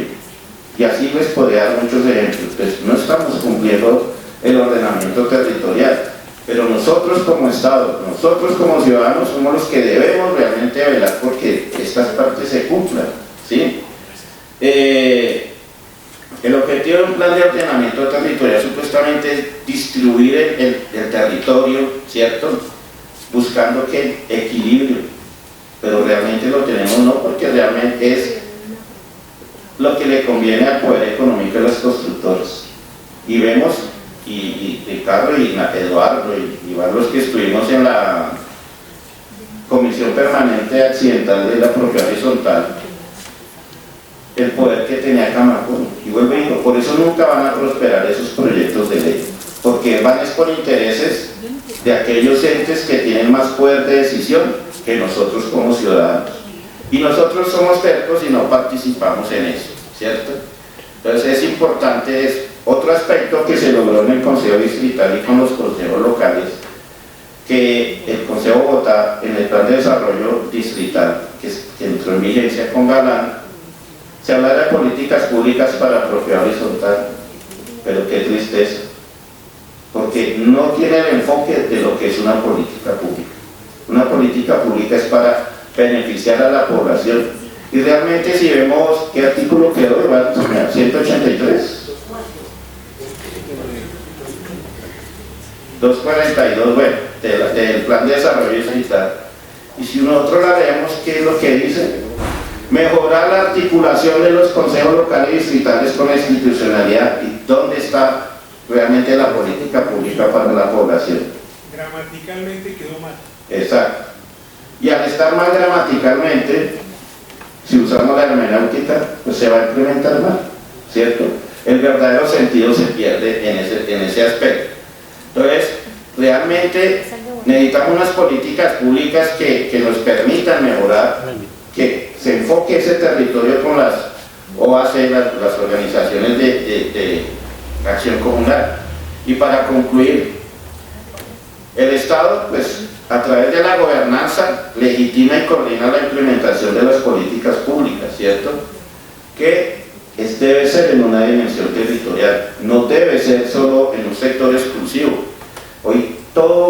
S10: y así les podría dar muchos ejemplos. Pues no estamos cumpliendo el ordenamiento territorial, pero nosotros como Estado, nosotros como ciudadanos somos los que debemos realmente velar porque estas partes se cumplan, ¿sí? El objetivo de un plan de ordenamiento territorial supuestamente es distribuir el territorio, ¿cierto? Buscando que equilibrio, pero realmente lo tenemos no, porque realmente es lo que le conviene al poder económico de los constructores. Y vemos, y Ricardo y Eduardo y varios que estuvimos en la Comisión Permanente Accidental de la Propiedad Horizontal, el poder que tenía Camacón. Y vuelvo y digo, por eso nunca van a prosperar esos proyectos de ley, porque van es por intereses de aquellos entes que tienen más poder de decisión que nosotros como ciudadanos. Y nosotros somos tercos y no participamos en eso, ¿cierto? Entonces es importante, otro aspecto que se logró en el Consejo Distrital y con los consejos locales, que el Consejo de Bogotá, en el Plan de Desarrollo Distrital, que entró en vigencia con Galán, se habla de políticas públicas para la propiedad horizontal, pero qué tristeza, porque no tiene el enfoque de lo que es una política pública. Una política pública es para beneficiar a la población, y realmente si vemos qué artículo quedó, 183, 242, bueno, del Plan de Desarrollo Distrital. Y si nosotros la leemos, ¿qué es lo que dice? Mejorar la articulación de los consejos locales y distritales con la institucionalidad. ¿Y dónde está realmente la política pública para la población?
S9: Gramaticalmente quedó mal.
S10: Exacto. Y al estar mal gramaticalmente, si usamos la hermenéutica, pues se va a implementar mal, ¿cierto? El verdadero sentido se pierde en ese aspecto. Entonces, realmente necesitamos unas políticas públicas que nos permitan mejorar, que se enfoque ese territorio con las OAC, las organizaciones de acción comunal. Y para concluir, el Estado, pues, a través de la gobernanza, legitima y coordina la implementación de las políticas públicas, ¿cierto? Que debe ser en una dimensión territorial, no debe ser solo en un sector exclusivo. Hoy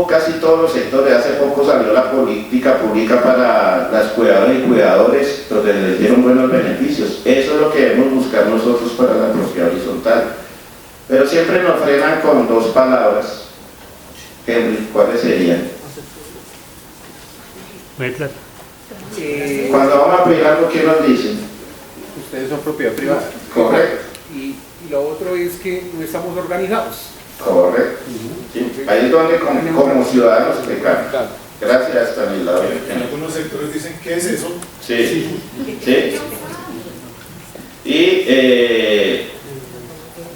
S10: casi todos los sectores, hace poco salió la política pública para las cuidadoras y cuidadores, donde les dieron buenos beneficios. Eso es lo que debemos buscar nosotros para la propiedad horizontal. Pero siempre nos frenan con dos palabras. Henry, ¿cuáles serían? Cuando vamos a pedir algo, ¿qué nos dicen?
S12: Ustedes son propiedad privada.
S10: Correcto.
S12: Y lo otro es que no estamos organizados.
S10: Correcto. Sí, ahí es donde como ciudadanos pecamos. Gracias, Stanislao.
S7: En algunos sectores dicen, ¿qué es eso?
S10: Sí, sí. Y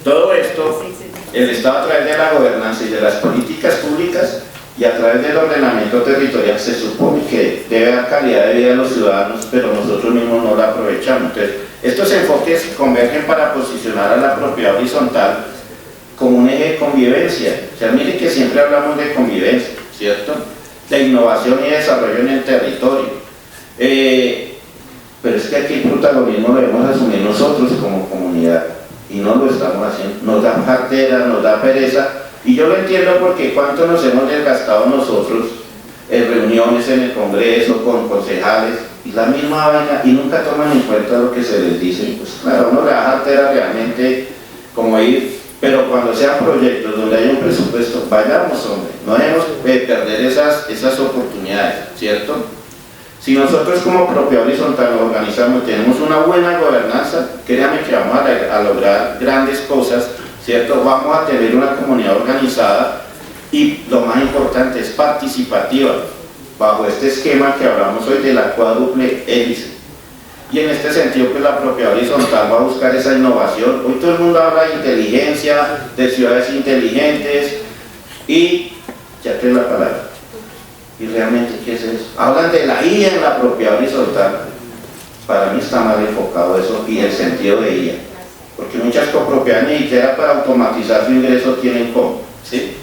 S10: todo esto, el Estado a través de la gobernanza y de las políticas públicas y a través del ordenamiento territorial se supone que debe dar calidad de vida a los ciudadanos, pero nosotros mismos no la aprovechamos. Entonces, estos enfoques convergen para posicionar a la propiedad horizontal como un eje de convivencia. O sea, miren que siempre hablamos de convivencia, ¿cierto? De innovación y desarrollo en el territorio. Pero es que aquí el protagonismo lo debemos asumir nosotros como comunidad y no lo estamos haciendo. Nos da jartera, nos da pereza, y yo lo entiendo porque cuánto nos hemos desgastado nosotros en reuniones en el Congreso con concejales y la misma vaina y nunca toman en cuenta lo que se les dice. Pues claro, uno le da jartera realmente como ir, pero cuando sean proyectos donde haya un presupuesto, vayamos, hombre, no debemos perder esas oportunidades, ¿cierto? Si nosotros como propiedad horizontal nos organizamos, tenemos una buena gobernanza, créanme que vamos a lograr grandes cosas, ¿cierto? Vamos a tener una comunidad organizada y lo más importante es participativa, bajo este esquema que hablamos hoy de la cuádruple hélice. Y en este sentido, pues la propiedad horizontal va a buscar esa innovación. Hoy todo el mundo habla de inteligencia, de ciudades inteligentes y ya tengo la palabra. ¿Y realmente qué es eso? Hablan de la IA en la propiedad horizontal. Para mí está mal enfocado eso y el sentido de IA. Porque muchas copropiedades ni siquiera para automatizar su ingreso tienen cómo, ¿sí?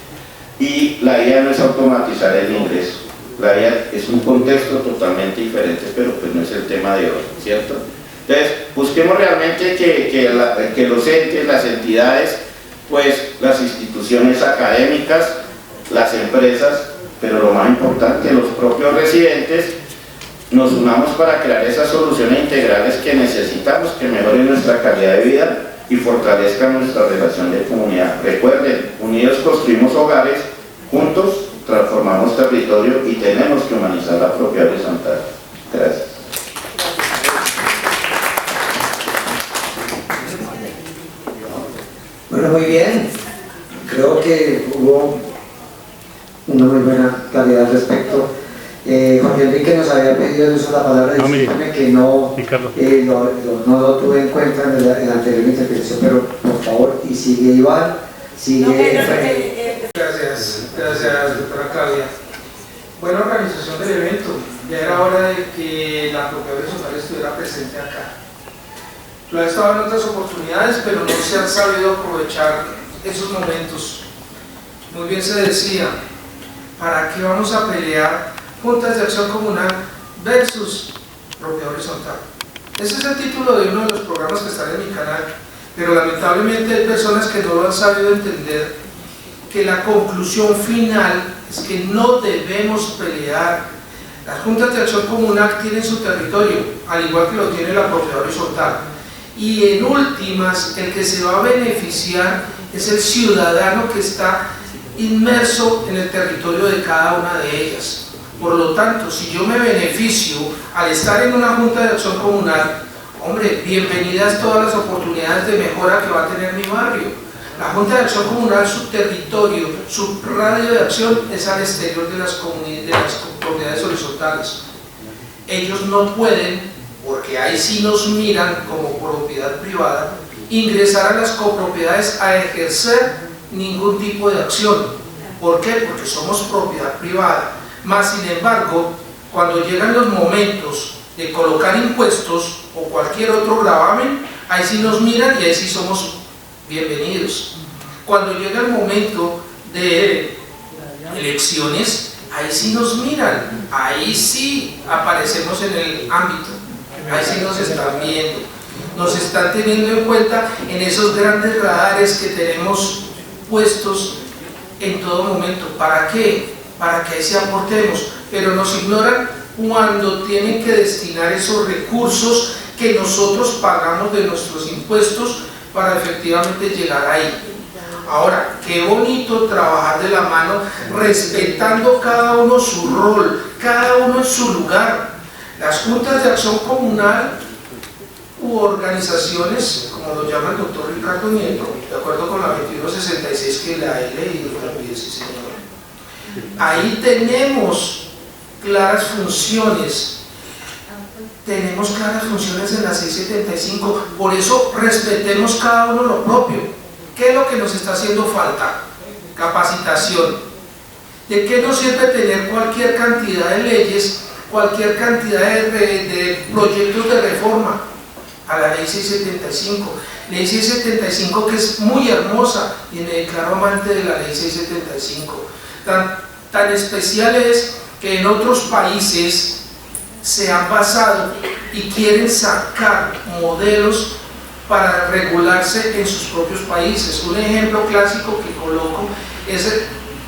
S10: Y la IA no es automatizar el ingreso. La IA es un contexto totalmente diferente, pero pues no es el tema de hoy, ¿cierto? Entonces, busquemos realmente que los entes, las entidades, pues las instituciones académicas, las empresas, pero lo más importante, los propios residentes, nos unamos para crear esas soluciones integrales que necesitamos, que mejoren nuestra calidad de vida y fortalezcan nuestra relación de comunidad. Recuerden, unidos construimos hogares, juntos transformamos territorio y tenemos que humanizar la propiedad horizontal. Gracias.
S5: Bueno, muy bien. Creo que hubo una muy buena calidad al respecto. Jorge Enrique nos había pedido el uso de la palabra, discúlpeme que no lo tuve en cuenta en la anterior intervención, pero por favor, y sigue Iván, sigue...
S9: Gracias, doctora Claudia. Buena organización del evento. Ya era hora de que la propiedad horizontal estuviera presente acá. Lo ha estado en otras oportunidades, pero no se han sabido aprovechar esos momentos. Muy bien se decía, ¿para qué vamos a pelear juntas de acción comunal versus propiedad horizontal? Ese es el título de uno de los programas que están en mi canal, pero lamentablemente hay personas que no lo han sabido entender, que la conclusión final es que no debemos pelear. Las juntas de acción comunal tienen su territorio, al igual que lo tiene la propiedad horizontal. Y en últimas, el que se va a beneficiar es el ciudadano que está inmerso en el territorio de cada una de ellas. Por lo tanto, si yo me beneficio al estar en una junta de acción comunal, hombre, bienvenidas todas las oportunidades de mejora que va a tener mi barrio. La Junta de Acción Comunal, su territorio, su radio de acción es al exterior de las comunidades horizontales. Ellos no pueden, porque ahí sí nos miran como propiedad privada, ingresar a las copropiedades a ejercer ningún tipo de acción. ¿Por qué? Porque somos propiedad privada. Más sin embargo, cuando llegan los momentos de colocar impuestos o cualquier otro gravamen,
S13: ahí sí nos miran y ahí sí somos bienvenidos. Cuando llega el momento de elecciones, ahí sí nos miran, ahí sí aparecemos en el ámbito, ahí sí nos están viendo, nos están teniendo en cuenta en esos grandes radares que tenemos puestos en todo momento. ¿Para qué? Para que ahí sí aportemos, pero nos ignoran cuando tienen que destinar esos recursos que nosotros pagamos de nuestros impuestos para efectivamente llegar ahí. Ahora, qué bonito trabajar de la mano, respetando cada uno su rol, cada uno en su lugar. Las juntas de acción comunal u organizaciones, como lo llama el doctor Ricardo Nieto, de acuerdo con la 2166 que la he leído también, sí señor. Ahí tenemos claras funciones. Tenemos claras funciones en la 675, por eso respetemos cada uno lo propio. ¿Qué es lo que nos está haciendo falta? Capacitación. ¿De qué nos sirve tener cualquier cantidad de leyes, cualquier cantidad de proyectos de reforma a la ley 675? Ley 675 que es muy hermosa y me declaro amante de la ley 675. Tan especial es que en otros países se han basado y quieren sacar modelos para regularse en sus propios países. Un ejemplo clásico que coloco es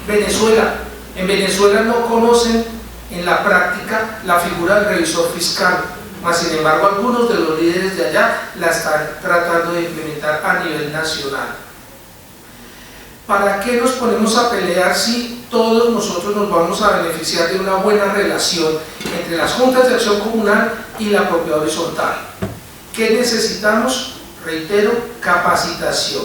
S13: Venezuela. En Venezuela no conocen en la práctica la figura del revisor fiscal, mas sin embargo algunos de los líderes de allá la están tratando de implementar a nivel nacional. ¿Para qué nos ponemos a pelear si todos nosotros nos vamos a beneficiar de una buena relación entre las juntas de acción comunal y la propiedad horizontal? ¿Qué necesitamos? Reitero, capacitación.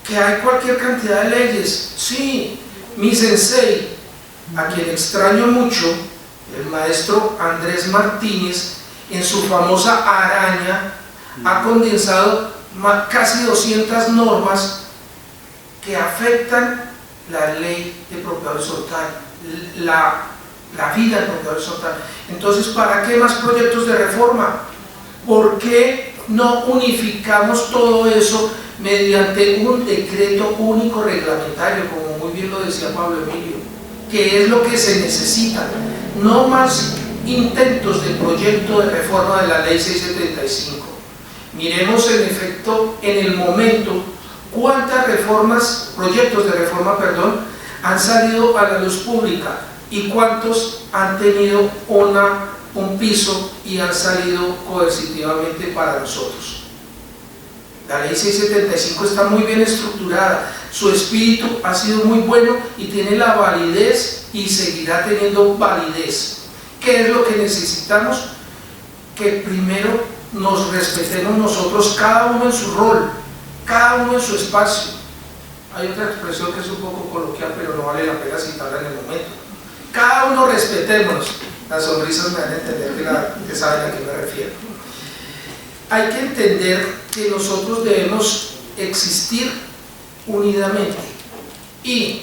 S13: ¿Que hay cualquier cantidad de leyes? Sí, mi sensei, a quien extraño mucho, el maestro Andrés Martínez, en su famosa araña, ha condensado casi 200 normas que afectan la ley de propiedad horizontal, la vida de propiedad horizontal. Entonces, ¿para qué más proyectos de reforma? ¿Por qué no unificamos todo eso mediante un decreto único reglamentario, como muy bien lo decía Pablo Emilio, que es lo que se necesita? No más intentos de proyecto de reforma de la ley 675. Miremos en efecto en el momento cuántas reformas, proyectos de reforma, perdón, han salido a la luz pública y cuántos han tenido un piso y han salido coercitivamente para nosotros. La ley 675 está muy bien estructurada, su espíritu ha sido muy bueno y tiene la validez y seguirá teniendo validez. ¿Qué es lo que necesitamos? Que primero nos respetemos nosotros, cada uno en su rol, cada uno en su espacio. Hay otra expresión que es un poco coloquial, pero no vale la pena citarla en el momento. Cada uno respetémonos. Las sonrisas me dan a entender que saben a qué me refiero. Hay que entender que nosotros debemos existir unidamente. ¿Y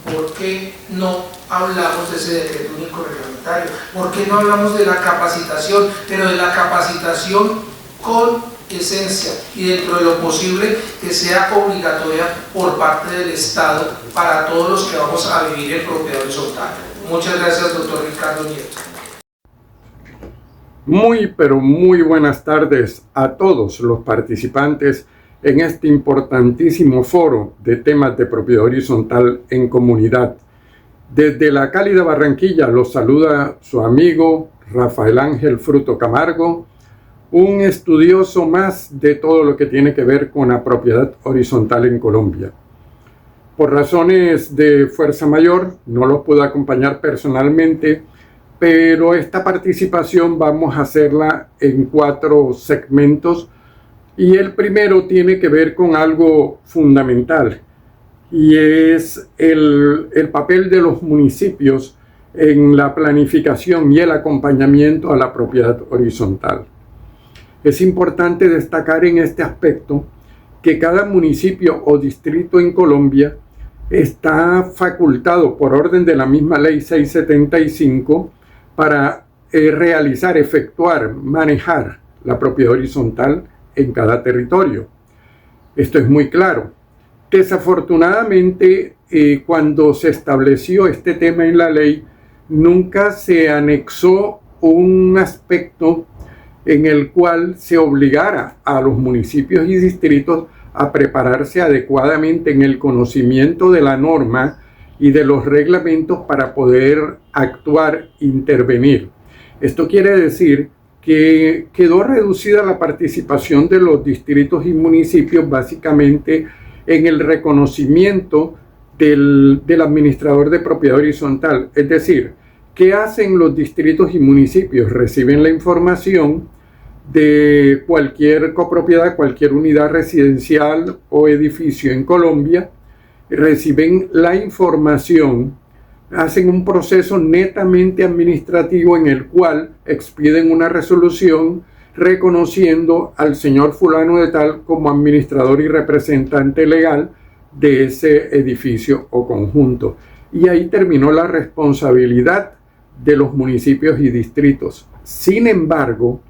S13: por qué no hablamos de ese decreto único reglamentario? ¿Por qué no hablamos de la capacitación? Pero de la capacitación con esencia y dentro de lo posible que sea obligatoria por parte del Estado para todos los que vamos a vivir en propiedad horizontal. Muchas gracias, doctor Ricardo Nieto.
S14: Muy, pero muy buenas tardes a todos los participantes en este importantísimo foro de temas de propiedad horizontal en comunidad. Desde la cálida Barranquilla los saluda su amigo Rafael Ángel Fruto Camargo, un estudioso más de todo lo que tiene que ver con la propiedad horizontal en Colombia. Por razones de fuerza mayor no los pude acompañar personalmente, pero esta participación vamos a hacerla en 4 segmentos y el primero tiene que ver con algo fundamental y es el papel de los municipios en la planificación y el acompañamiento a la propiedad horizontal. Es importante destacar en este aspecto que cada municipio o distrito en Colombia está facultado por orden de la misma ley 675 para realizar, efectuar, manejar la propiedad horizontal en cada territorio. Esto es muy claro. Desafortunadamente, cuando se estableció este tema en la ley, nunca se anexó un aspecto en el cual se obligara a los municipios y distritos a prepararse adecuadamente en el conocimiento de la norma y de los reglamentos para poder actuar, intervenir. Esto quiere decir que quedó reducida la participación de los distritos y municipios básicamente en el reconocimiento del administrador de propiedad horizontal. Es decir, ¿qué hacen los distritos y municipios? Reciben la información de cualquier copropiedad, cualquier unidad residencial o edificio en Colombia, reciben la información, hacen un proceso netamente administrativo en el cual expiden una resolución reconociendo al señor fulano de tal como administrador y representante legal de ese edificio o conjunto. Y ahí terminó la responsabilidad de los municipios y distritos. Sin embargo,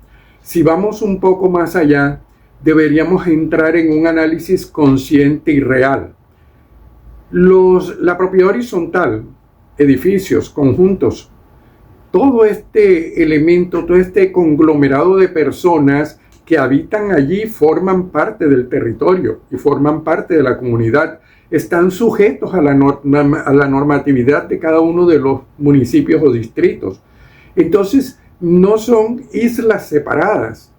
S14: si vamos un poco más allá, deberíamos entrar en un análisis consciente y real. La propiedad horizontal, edificios, conjuntos, todo este elemento, todo este conglomerado de personas que habitan allí forman parte del territorio y forman parte de la comunidad, están sujetos a la normatividad de cada uno de los municipios o distritos. Entonces, no son islas separadas.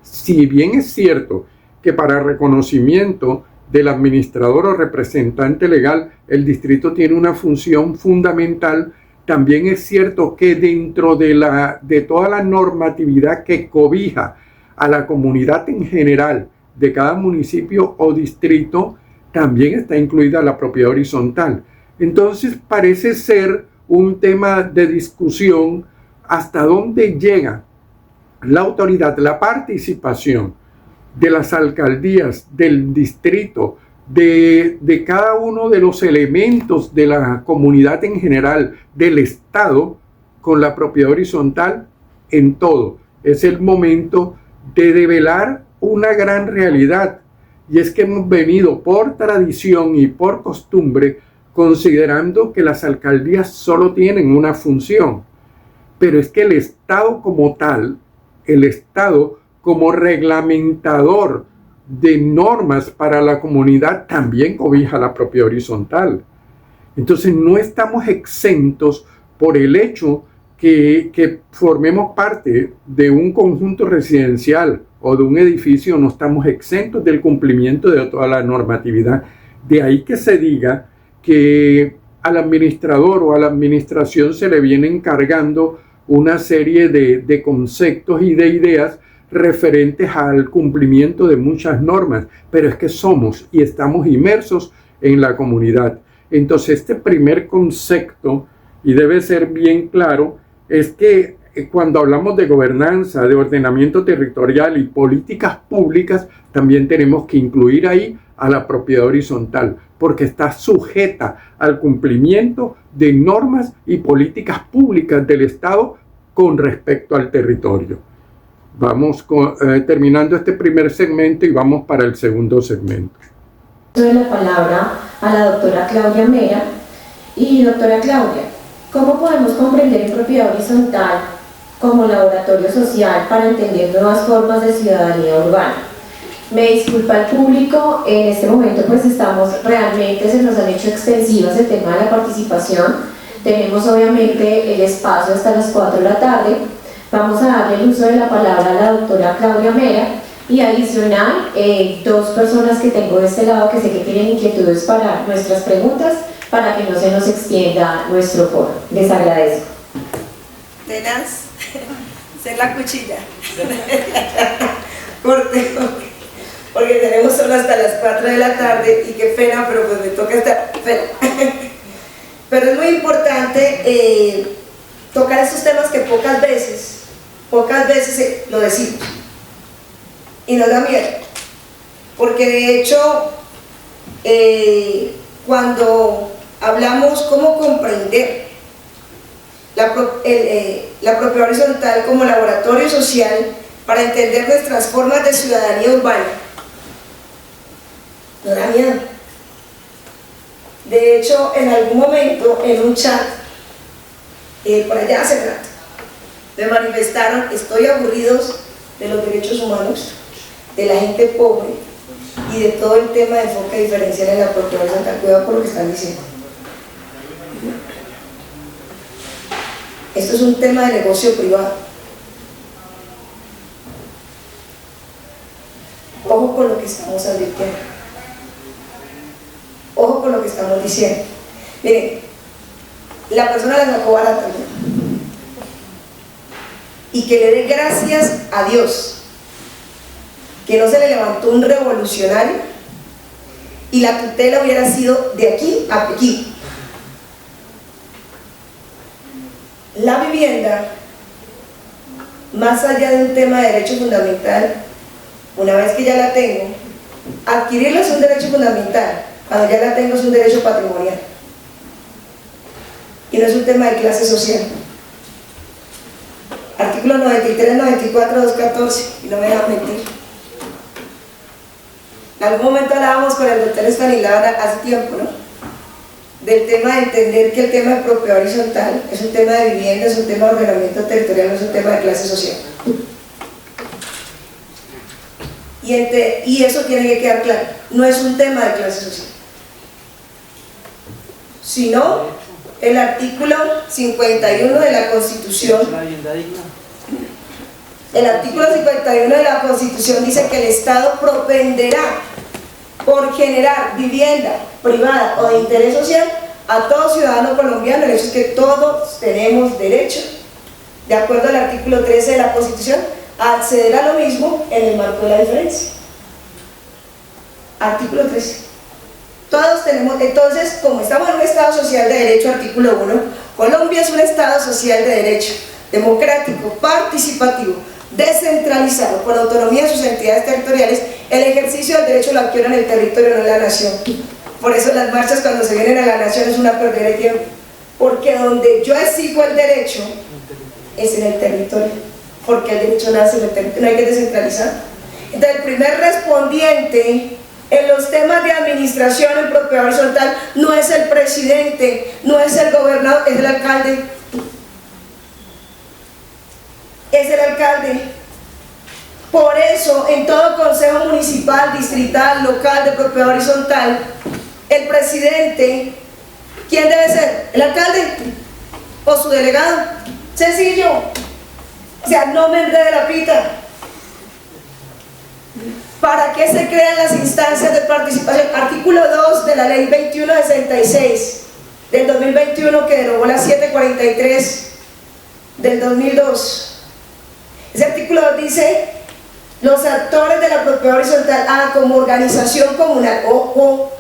S14: Si bien es cierto que para reconocimiento del administrador o representante legal, el distrito tiene una función fundamental, también es cierto que dentro de toda la normatividad que cobija a la comunidad en general de cada municipio o distrito, también está incluida la propiedad horizontal. Entonces parece ser un tema de discusión hasta dónde llega la autoridad, la participación de las alcaldías, del distrito, de cada uno de los elementos de la comunidad en general, del Estado, con la propiedad horizontal en todo. Es el momento de develar una gran realidad, y es que hemos venido por tradición y por costumbre considerando que las alcaldías solo tienen una función, pero es que el Estado como tal, el Estado como reglamentador de normas para la comunidad también cobija la propiedad horizontal. Entonces no estamos exentos por el hecho que formemos parte de un conjunto residencial o de un edificio, no estamos exentos del cumplimiento de toda la normatividad. De ahí que se diga que al administrador o a la administración se le viene encargando una serie de conceptos y de ideas referentes al cumplimiento de muchas normas, pero es que somos y estamos inmersos en la comunidad. Entonces este primer concepto, y debe ser bien claro, es que cuando hablamos de gobernanza, de ordenamiento territorial y políticas públicas, también tenemos que incluir ahí a la propiedad horizontal, porque está sujeta al cumplimiento de normas y políticas públicas del Estado con respecto al territorio. Vamos terminando este primer segmento y vamos para el segundo segmento.
S1: Doy la palabra a la doctora Claudia Mera. Y doctora Claudia, ¿cómo podemos comprender en propiedad horizontal como laboratorio social para entender nuevas formas de ciudadanía urbana? Me disculpa el público, en este momento pues estamos realmente, se nos han hecho extensivas el tema de la participación. Tenemos obviamente el espacio hasta las 4 de la tarde. Vamos a darle el uso de la palabra a la doctora Claudia Mera y adicional, dos personas que tengo de este lado que sé que tienen inquietudes para nuestras preguntas, para que no se nos extienda nuestro foro. Les agradezco.
S6: Tenaz, ser la cuchilla. Porque tenemos solo hasta las 4 de la tarde y qué pena, pero pues me toca estar. Pero es muy importante tocar esos temas que pocas veces lo decimos y nos da miedo, porque de hecho cuando hablamos cómo comprender la propiedad horizontal como laboratorio social para entender nuestras formas de ciudadanía urbana. No da miedo. De hecho, en algún momento, en un chat, por allá hace rato, me manifestaron: estoy aburridos de los derechos humanos, de la gente pobre y de todo el tema de enfoque diferencial en la propiedad horizontal. Cuidado con lo que están diciendo. Esto es un tema de negocio privado. Ojo con lo que estamos advirtiendo. Ojo con lo que estamos diciendo. Miren, la persona la sacó barata, ¿no? Y que le dé gracias a Dios que no se le levantó un revolucionario y la tutela hubiera sido de aquí a Pekín. La vivienda, más allá de un tema de derecho fundamental, una vez que ya la tengo, adquirirla es un derecho fundamental, cuando ya la tengo es un derecho patrimonial y no es un tema de clase social. Artículo 93, 94, 214, y no me dejan mentir. En algún momento hablábamos con el doctor Estanislao hace tiempo, ¿no?, del tema de entender que el tema de propiedad horizontal es un tema de vivienda, es un tema de ordenamiento territorial, no es un tema de clase social. Y eso tiene que quedar claro, no es un tema de clase social, sino el artículo 51 de la Constitución. El artículo 51 de la Constitución dice que el Estado propenderá por generar vivienda privada o de interés social a todo ciudadano colombiano. Eso es que todos tenemos derecho, de acuerdo al artículo 13 de la Constitución, a acceder a lo mismo en el marco de la diferencia. Artículo 13. Todos tenemos, entonces, como estamos en un Estado social de derecho, artículo 1, Colombia es un Estado social de derecho, democrático, participativo, descentralizado, con autonomía de sus entidades territoriales. El ejercicio del derecho lo adquiere en el territorio, no en la nación. Por eso las marchas, cuando se vienen a la nación, es una pérdida de tiempo, porque donde yo exijo el derecho es en el territorio, porque el derecho nace en el territorio, no hay que descentralizar. Entonces, el primer respondiente en los temas de administración en propiedad horizontal no es el presidente, no es el gobernador, es el alcalde. Es el alcalde. Por eso, en todo consejo municipal, distrital, local, de propiedad horizontal, el presidente, ¿quién debe ser? ¿El alcalde o su delegado? Sencillo. O sea, no me enrede la pita. ¿Para qué se crean las instancias de participación? Artículo 2 de la ley 2166 del 2021, que derogó la 743 del 2002. Ese artículo 2 dice: los actores de la propiedad horizontal, como organización comunal, ojo,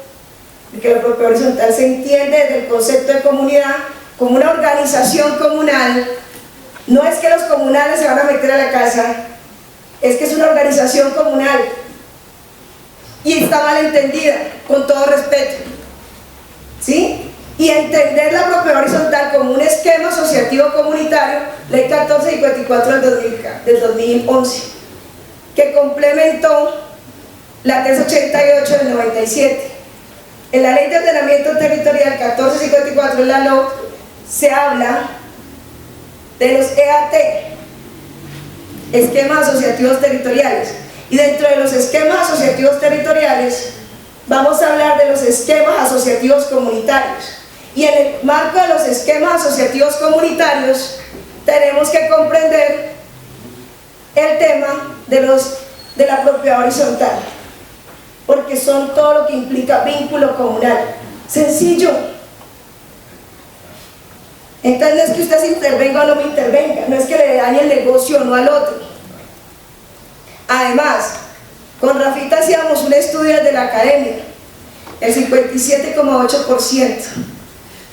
S6: porque la propiedad horizontal se entiende desde el concepto de comunidad como una organización comunal. No es que los comunales se van a meter a la casa, es que es una organización comunal y está mal entendida, con todo respeto, ¿sí? Y entender la propiedad horizontal como un esquema asociativo comunitario, ley 1454 del 2011, que complementó la 388 del 97. En la ley de ordenamiento territorial 1454 en la LOT se habla de los EAT, esquemas asociativos territoriales, y dentro de los esquemas asociativos territoriales vamos a hablar de los esquemas asociativos comunitarios, y en el marco de los esquemas asociativos comunitarios tenemos que comprender el tema de la propiedad horizontal, porque son todo lo que implica vínculo comunal. Sencillo. Entonces no es que usted se intervenga o no me intervenga, no es que le dañe el negocio o no al otro. Además, con Rafita hacíamos un estudio desde la academia. El 57,8%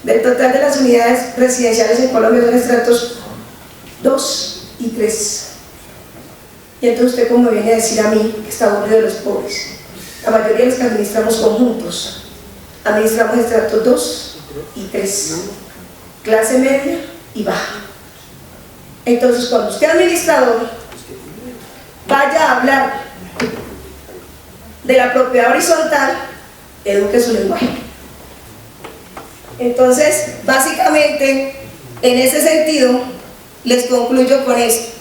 S6: del total de las unidades residenciales en Colombia son estratos 2 y 3. Y entonces usted, como viene a decir a mí, que está aburrido de los pobres. La mayoría de los que administramos conjuntos, administramos estratos 2 y 3, clase media y baja. Entonces, cuando usted, administrador, vaya a hablar de la propiedad horizontal, eduque su lenguaje. Entonces, básicamente, en ese sentido, les concluyo con esto.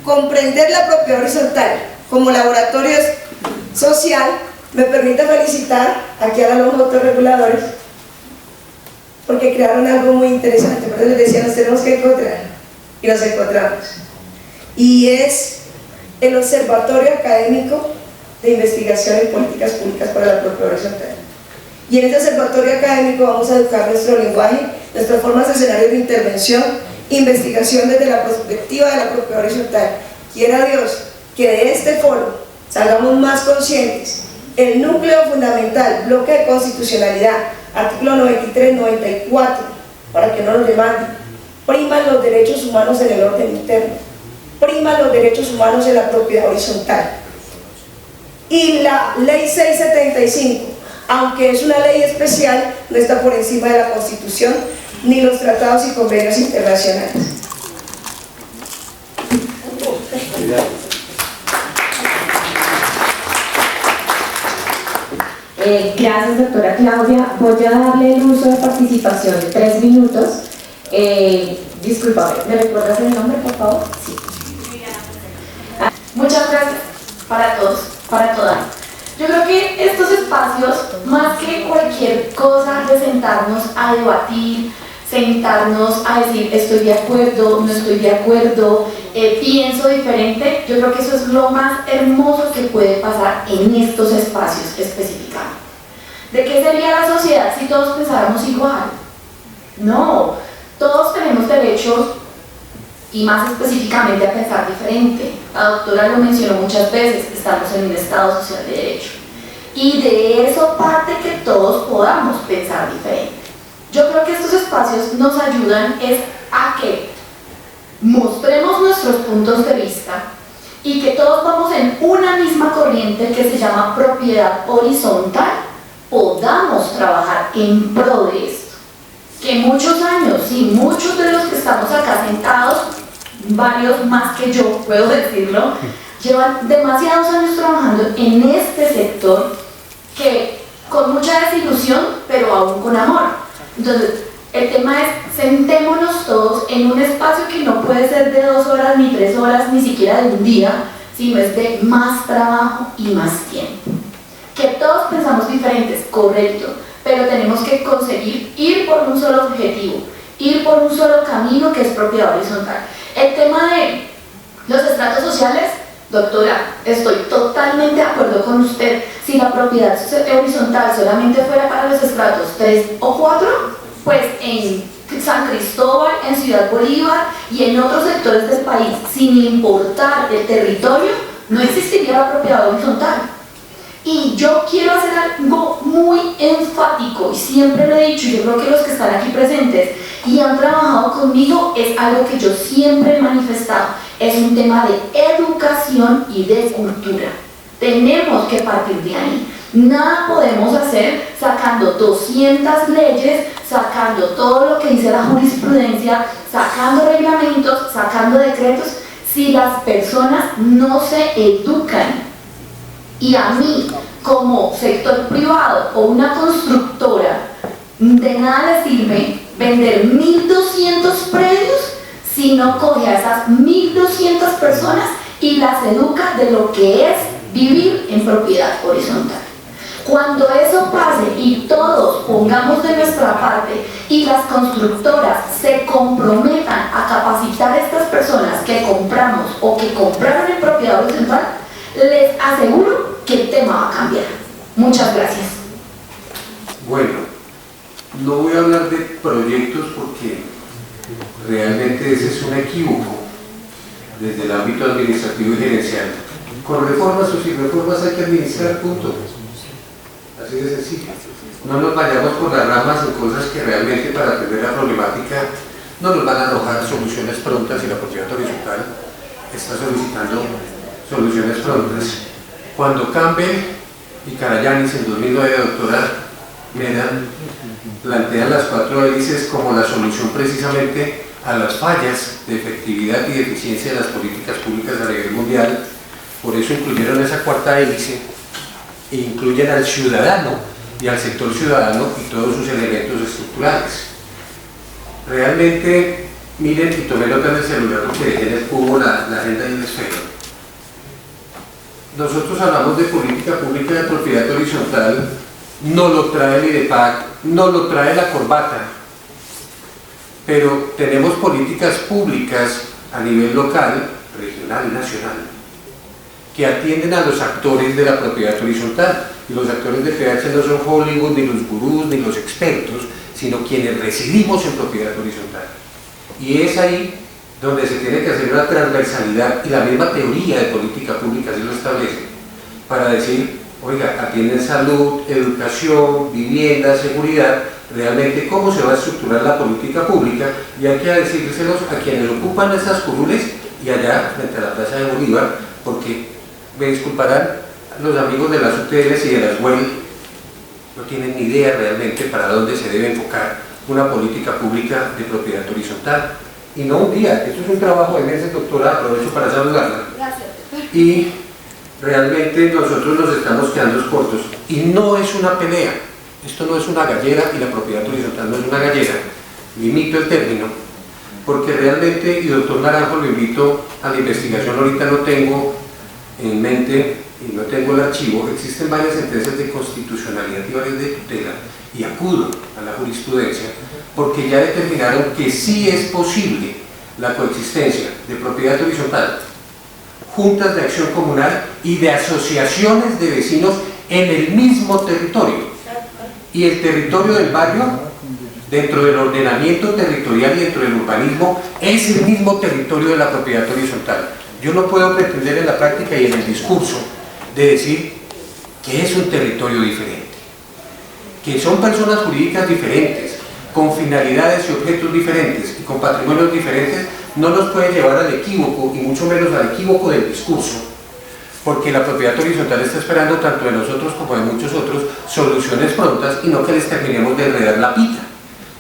S6: Comprender la propiedad horizontal como laboratorio social me permite felicitar aquí a los autorreguladores porque crearon algo muy interesante. Por eso les decía, nos tenemos que encontrar y nos encontramos. Y es el Observatorio Académico de Investigación en Políticas Públicas para la Propiedad Horizontal. Y en este observatorio académico vamos a educar nuestro lenguaje, nuestras formas de escenarios de intervención, investigación desde la perspectiva de la propiedad horizontal. Quiera Dios que de este foro salgamos más conscientes. El núcleo fundamental, bloque de constitucionalidad, artículo 93-94, para que no nos demanden, priman los derechos humanos en el orden interno, priman los derechos humanos en la propiedad horizontal. Y la ley 675, aunque es una ley especial, no está por encima de la Constitución ni los tratados y convenios internacionales.
S1: Gracias, doctora Claudia. Voy a darle el uso de participación de 3 minutos. Discúlpame, ¿me recuerdas el nombre, por favor? Sí.
S15: Muchas gracias para todos, para todas. Yo creo que estos espacios, más que cualquier cosa de sentarnos a debatir, sentarnos a decir estoy de acuerdo, no estoy de acuerdo, pienso diferente, yo creo que eso es lo más hermoso que puede pasar en estos espacios específicamente. ¿De qué sería la sociedad si todos pensáramos igual? No, todos tenemos derechos y más específicamente a pensar diferente. La doctora lo mencionó muchas veces, estamos en un Estado social de derecho. Y de eso parte que todos podamos pensar diferente. Yo creo que estos espacios nos ayudan a que mostremos nuestros puntos de vista y que todos vamos en una misma corriente que se llama propiedad horizontal, podamos trabajar en pro de esto. Que muchos años, y muchos de los que estamos acá sentados, varios más que yo, puedo decirlo, llevan demasiados años trabajando en este sector que con mucha desilusión, pero aún con amor. Entonces, el tema es, sentémonos todos en un espacio que no puede ser de 2 horas, ni 3 horas, ni siquiera de un día, sino es de más trabajo y más tiempo. Que todos pensamos diferentes, correcto, pero tenemos que conseguir ir por un solo objetivo, ir por un solo camino que es propiedad horizontal. El tema de los estratos sociales, doctora, estoy totalmente de acuerdo con usted. Si la propiedad horizontal solamente fuera para los estratos 3 o 4, pues en San Cristóbal, en Ciudad Bolívar y en otros sectores del país, sin importar el territorio, no existiría la propiedad horizontal. Y yo quiero hacer algo muy enfático, y siempre lo he dicho, yo creo que los que están aquí presentes y han trabajado conmigo, es algo que yo siempre he manifestado, es un tema de educación y de cultura. Tenemos que partir de ahí. Nada podemos hacer sacando 200 leyes, sacando todo lo que dice la jurisprudencia, sacando reglamentos, sacando decretos, si las personas no se educan. Y a mí, como sector privado o una constructora, de nada le sirve vender 1.200 predios si no coge a esas 1.200 personas y las educa de lo que es vivir en propiedad horizontal. Cuando eso pase y todos pongamos de nuestra parte y las constructoras se comprometan a capacitar a estas personas que compramos o que compraron en propiedad horizontal, les aseguro que el tema va a cambiar. Muchas gracias.
S12: Bueno, no voy a hablar de proyectos porque realmente ese es un equívoco desde el ámbito administrativo y gerencial. Con reformas o sin reformas hay que administrar, punto. Así de sencillo. No nos vayamos por las ramas en cosas que realmente para atender la problemática no nos van a arrojar soluciones prontas, y la propiedad horizontal está solicitando soluciones prontas. Cuando Campbell y Carayanis en 2009, doctora Mera, plantean las 4 hélices como la solución precisamente a las fallas de efectividad y de eficiencia de las políticas públicas a nivel mundial. Por eso incluyeron esa cuarta hélice e incluyen al ciudadano y al sector ciudadano y todos sus elementos estructurales. Realmente, miren, y tomé nota en el celular porque dejé en el cubo la agenda y el esfero. Nosotros hablamos de política pública de propiedad horizontal, no lo trae el IDEPAC, no lo trae la corbata, pero tenemos políticas públicas a nivel local, regional y nacional, que atienden a los actores de la propiedad horizontal. Y los actores de PH no son Hollywood, ni los gurús, ni los expertos, sino quienes residimos en propiedad horizontal. Y es ahí donde se tiene que hacer una transversalidad, y la misma teoría de política pública se lo establece, para decir, oiga, atienden salud, educación, vivienda, seguridad, realmente cómo se va a estructurar la política pública, y hay que decírselos a quienes ocupan estas curules y allá frente a la Plaza de Bolívar, porque me disculparán los amigos de las UTLs y de las UEL, no tienen ni idea realmente para dónde se debe enfocar una política pública de propiedad horizontal. Y no un día, esto es un trabajo de meses, doctora, aprovecho para saludarla.
S15: Gracias.
S12: Y realmente nosotros nos estamos quedando cortos. Y no es una pelea, esto no es una gallera, y la propiedad horizontal no es una gallera. Limito el término, porque realmente, y doctor Naranjo, lo invito a la investigación, ahorita no tengo en mente y no tengo el archivo, existen varias sentencias de constitucionalidad y varias de tutela, y acudo a la jurisprudencia porque ya determinaron que sí es posible la coexistencia de propiedad horizontal, juntas de acción comunal y de asociaciones de vecinos en el mismo territorio, y el territorio del barrio dentro del ordenamiento territorial y dentro del urbanismo es el mismo territorio de la propiedad horizontal. Yo no puedo pretender en la práctica y en el discurso de decir que es un territorio diferente, que son personas jurídicas diferentes, con finalidades y objetos diferentes y con patrimonios diferentes, no nos puede llevar al equívoco, y mucho menos al equívoco del discurso, porque la propiedad horizontal está esperando tanto de nosotros como de muchos otros soluciones prontas, y no que les terminemos de enredar la pita.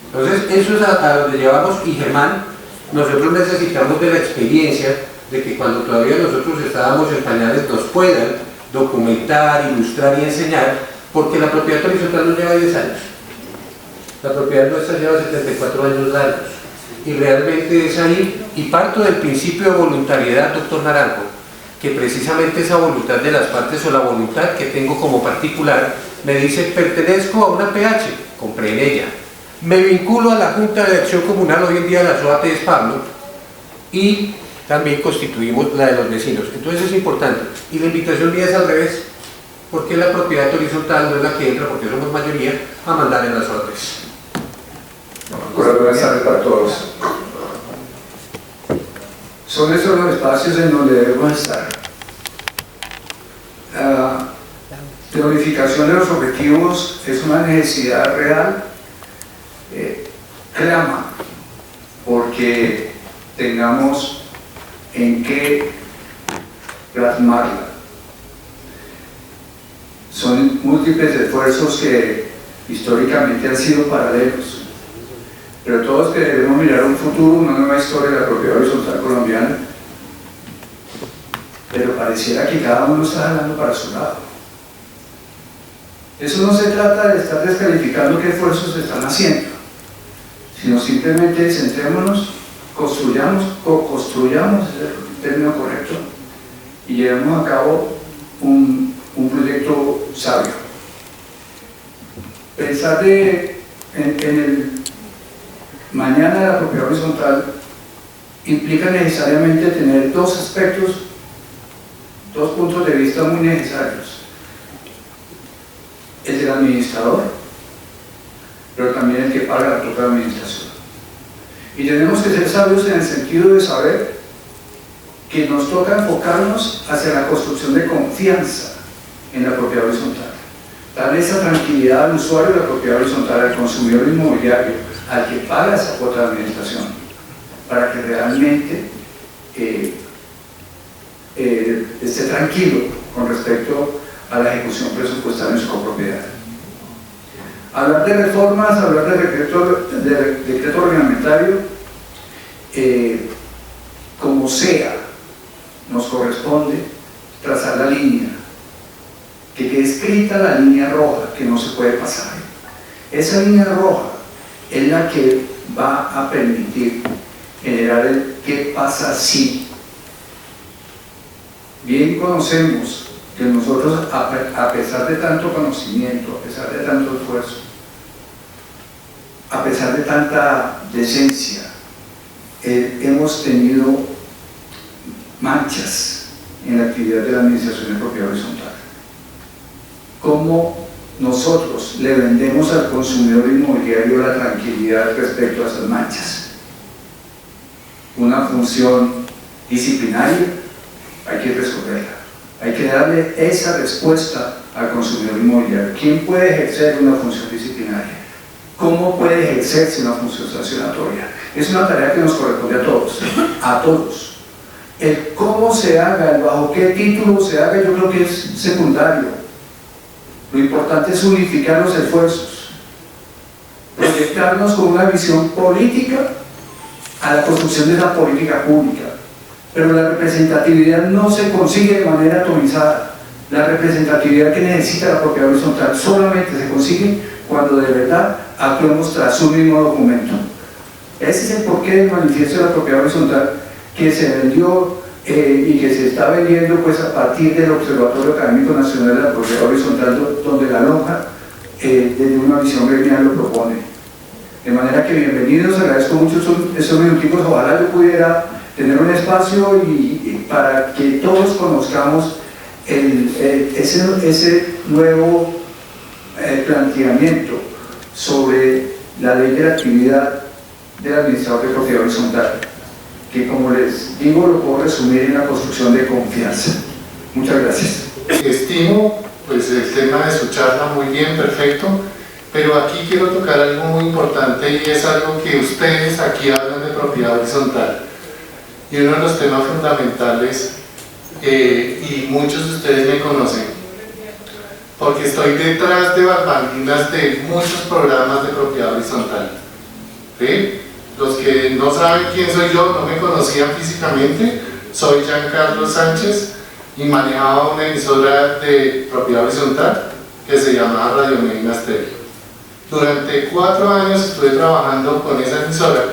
S12: Entonces eso es a donde llevamos. Y Germán, nosotros necesitamos de la experiencia de que cuando todavía nosotros estábamos en pañales nos puedan documentar, ilustrar y enseñar, porque la propiedad horizontal no lleva 10 años. La propiedad nuestra lleva 74 años largos, y realmente es ahí, y parto del principio de voluntariedad, doctor Naranjo, que precisamente esa voluntad de las partes, o la voluntad que tengo como particular, me dice, pertenezco a una PH, compré en ella, me vinculo a la Junta de Acción Comunal, hoy en día la SOAT es Pablo, y también constituimos la de los vecinos. Entonces es importante, y la invitación mía es al revés, porque la propiedad horizontal no es la que entra, porque somos mayoría, a mandar en las otras.
S16: Buenas tardes para todos. Son estos los espacios en donde debemos estar. La unificación de los objetivos es una necesidad real, clama porque tengamos en qué plasmarla. Son múltiples esfuerzos que históricamente han sido paralelos, pero todos que debemos mirar un futuro, una nueva historia de la propiedad horizontal colombiana, pero pareciera que cada uno está hablando para su lado. Eso no se trata de estar descalificando qué esfuerzos se están haciendo, sino simplemente centrémonos, construyamos, co-construyamos, ese es el término correcto, y llevemos a cabo un proyecto sabio. Pensar en el mañana de la propiedad horizontal implica necesariamente tener dos aspectos, dos puntos de vista muy necesarios: el del administrador, pero también el que paga la propia administración. Y tenemos que ser sabios en el sentido de saber que nos toca enfocarnos hacia la construcción de confianza en la propiedad horizontal, darle esa tranquilidad al usuario de la propiedad horizontal, al consumidor inmobiliario, al que paga esa cuota de administración, para que realmente esté tranquilo con respecto a la ejecución presupuestaria en su copropiedad. Hablar de reformas, hablar de decreto reglamentario como sea, nos corresponde trazar la línea, que quede escrita la línea roja que no se puede pasar. Esa línea roja es la que va a permitir generar el qué pasa si. Bien conocemos que nosotros, a pesar de tanto conocimiento, a pesar de tanto esfuerzo, a pesar de tanta decencia, hemos tenido manchas en la actividad de la administración de propiedad horizontal. ¿Cómo nosotros le vendemos al consumidor inmobiliario la tranquilidad respecto a esas manchas? Una función disciplinaria, hay que resolverla. Hay que darle esa respuesta al consumidor inmobiliario. ¿Quién puede ejercer una función disciplinaria? ¿Cómo puede ejercerse una función sancionatoria? Es una tarea que nos corresponde a todos, a todos. El cómo se haga, el bajo qué título se haga, yo creo que es secundario. Lo importante es unificar los esfuerzos, proyectarnos con una visión política a la construcción de esa política pública. Pero la representatividad no se consigue de manera atomizada. La representatividad que necesita la propiedad horizontal solamente se consigue cuando de verdad actuemos tras un mismo documento. Ese es el porqué del manifiesto de la propiedad horizontal que se vendió y que se está vendiendo pues a partir del Observatorio Académico Nacional de la Propiedad Horizontal, donde la lonja desde una visión gremial lo propone. De manera que bienvenidos, agradezco mucho esos minuticos, ojalá yo pudiera tener un espacio y para que todos conozcamos ese nuevo planteamiento sobre la ley de la actividad del administrador de propiedad horizontal, que como les digo lo puedo resumir en la construcción de confianza. Muchas gracias.
S17: Estimo pues el tema de su charla, muy bien, perfecto, pero aquí quiero tocar algo muy importante y es algo que ustedes aquí hablan de propiedad horizontal. Y uno de los temas fundamentales, y muchos de ustedes me conocen, porque estoy detrás de bambalinas de muchos programas de propiedad horizontal. ¿Sí? Los que no saben quién soy yo, no me conocían físicamente, soy Giancarlo Sánchez y manejaba una emisora de propiedad horizontal que se llamaba Radio Medina Estéreo. Durante 4 años estuve trabajando con esa emisora